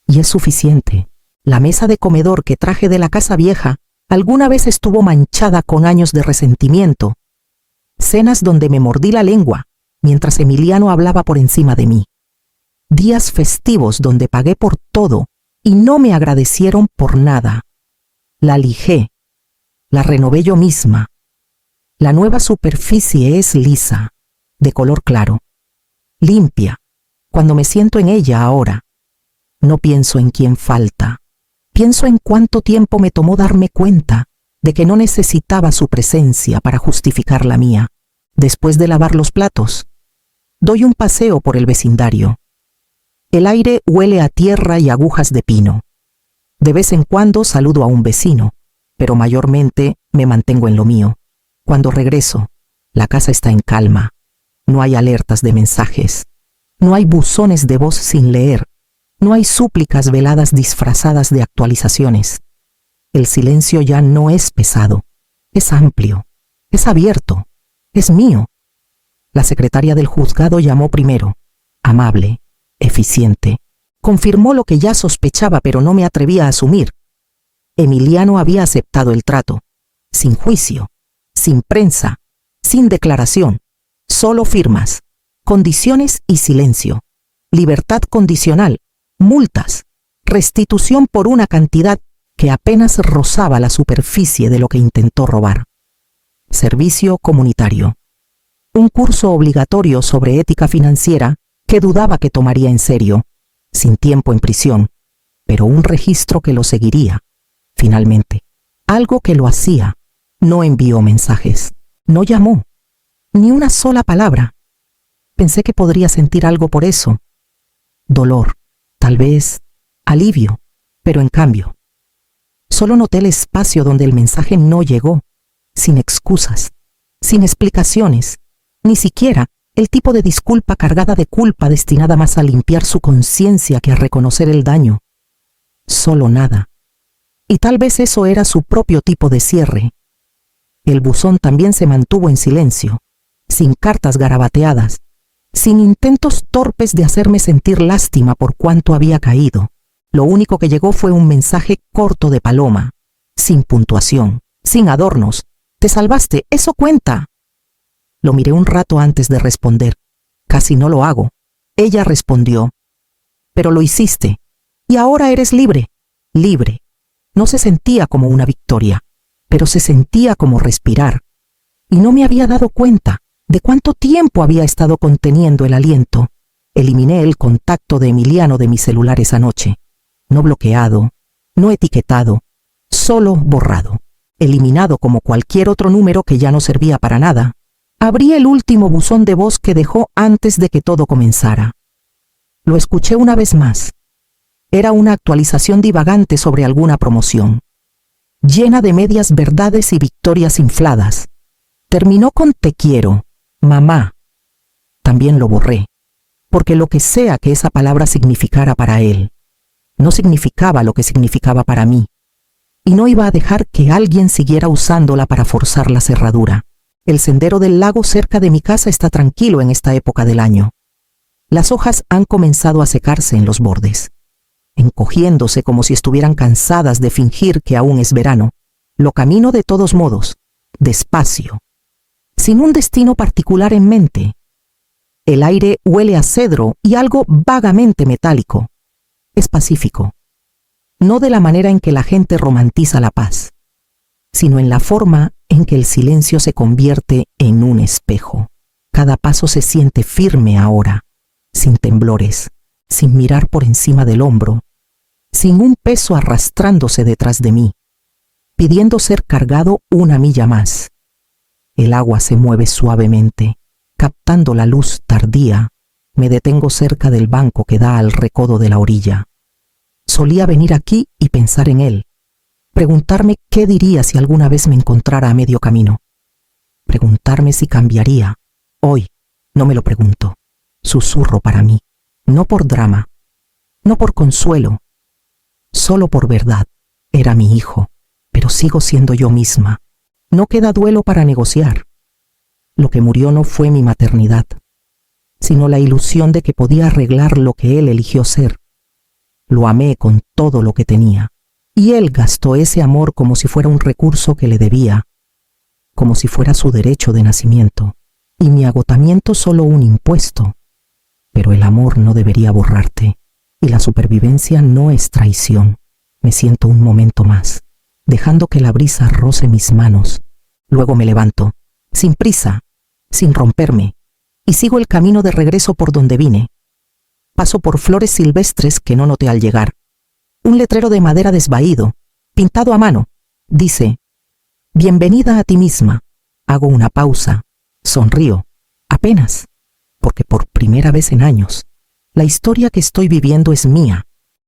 Speaker 1: Y es suficiente. La mesa de comedor que traje de la casa vieja alguna vez estuvo manchada con años de resentimiento. Cenas donde me mordí la lengua mientras Emiliano hablaba por encima de mí. Días festivos donde pagué por todo y no me agradecieron por nada. La lijé. La renové yo misma. La nueva superficie es lisa, de color claro, limpia. Cuando me siento en ella ahora, no pienso en quién falta. Pienso en cuánto tiempo me tomó darme cuenta de que no necesitaba su presencia para justificar la mía. Después de lavar los platos, doy un paseo por el vecindario. El aire huele a tierra y agujas de pino. De vez en cuando saludo a un vecino, pero mayormente me mantengo en lo mío. Cuando regreso, la casa está en calma. No hay alertas de mensajes. No hay buzones de voz sin leer. No hay súplicas veladas disfrazadas de actualizaciones. El silencio ya no es pesado. Es amplio. Es abierto. Es mío. La secretaria del juzgado llamó primero. Amable, eficiente. Confirmó lo que ya sospechaba, pero no me atrevía a asumir. Emiliano había aceptado el trato. Sin juicio. Sin prensa. Sin declaración. Solo firmas. Condiciones y silencio. Libertad condicional. Multas, restitución por una cantidad que apenas rozaba la superficie de lo que intentó robar. Servicio comunitario. Un curso obligatorio sobre ética financiera que dudaba que tomaría en serio, sin tiempo en prisión, pero un registro que lo seguiría, finalmente. Algo que lo hacía. No envió mensajes, no llamó, ni una sola palabra. Pensé que podría sentir algo por eso. Dolor. Tal vez alivio, pero en cambio, solo noté el espacio donde el mensaje no llegó, sin excusas, sin explicaciones, ni siquiera el tipo de disculpa cargada de culpa destinada más a limpiar su conciencia que a reconocer el daño. Solo nada. Y tal vez eso era su propio tipo de cierre. El buzón también se mantuvo en silencio, sin cartas garabateadas, sin intentos torpes de hacerme sentir lástima por cuánto había caído. Lo único que llegó fue un mensaje corto de Paloma, sin puntuación, sin adornos. «Te salvaste, eso cuenta». Lo miré un rato antes de responder. Casi no lo hago. Ella respondió. «Pero lo hiciste. Y ahora eres libre». Libre. No se sentía como una victoria, pero se sentía como respirar. Y no me había dado cuenta de cuánto tiempo había estado conteniendo el aliento. Eliminé el contacto de Emiliano de mi celular esa noche. No bloqueado, no etiquetado, solo borrado. Eliminado como cualquier otro número que ya no servía para nada. Abrí el último buzón de voz que dejó antes de que todo comenzara. Lo escuché una vez más. Era una actualización divagante sobre alguna promoción, llena de medias verdades y victorias infladas. Terminó con te quiero, mamá. También lo borré, porque lo que sea que esa palabra significara para él, no significaba lo que significaba para mí, y no iba a dejar que alguien siguiera usándola para forzar la cerradura. El sendero del lago cerca de mi casa está tranquilo en esta época del año. Las hojas han comenzado a secarse en los bordes, encogiéndose como si estuvieran cansadas de fingir que aún es verano. Lo camino de todos modos, despacio, sin un destino particular en mente. El aire huele a cedro y algo vagamente metálico. Es pacífico, no de la manera en que la gente romantiza la paz, sino en la forma en que el silencio se convierte en un espejo. Cada paso se siente firme ahora, sin temblores, sin mirar por encima del hombro, sin un peso arrastrándose detrás de mí, pidiendo ser cargado una milla más. El agua se mueve suavemente, captando la luz tardía. Me detengo cerca del banco que da al recodo de la orilla. Solía venir aquí y pensar en él, preguntarme qué diría si alguna vez me encontrara a medio camino, preguntarme si cambiaría. Hoy no me lo pregunto. Susurro para mí, no por drama, no por consuelo, solo por verdad. Era mi hijo, pero sigo siendo yo misma. No queda duelo para negociar. Lo que murió no fue mi maternidad, sino la ilusión de que podía arreglar lo que él eligió ser. Lo amé con todo lo que tenía, y él gastó ese amor como si fuera un recurso que le debía, como si fuera su derecho de nacimiento, y mi agotamiento solo un impuesto. Pero el amor no debería borrarte, y la supervivencia no es traición. Me siento un momento más, dejando que la brisa roce mis manos. Luego me levanto, sin prisa, sin romperme, y sigo el camino de regreso por donde vine. Paso por flores silvestres que no noté al llegar. Un letrero de madera desvaído, pintado a mano, dice: «Bienvenida a ti misma». Hago una pausa, sonrío, apenas, porque por primera vez en años, la historia que estoy viviendo es mía.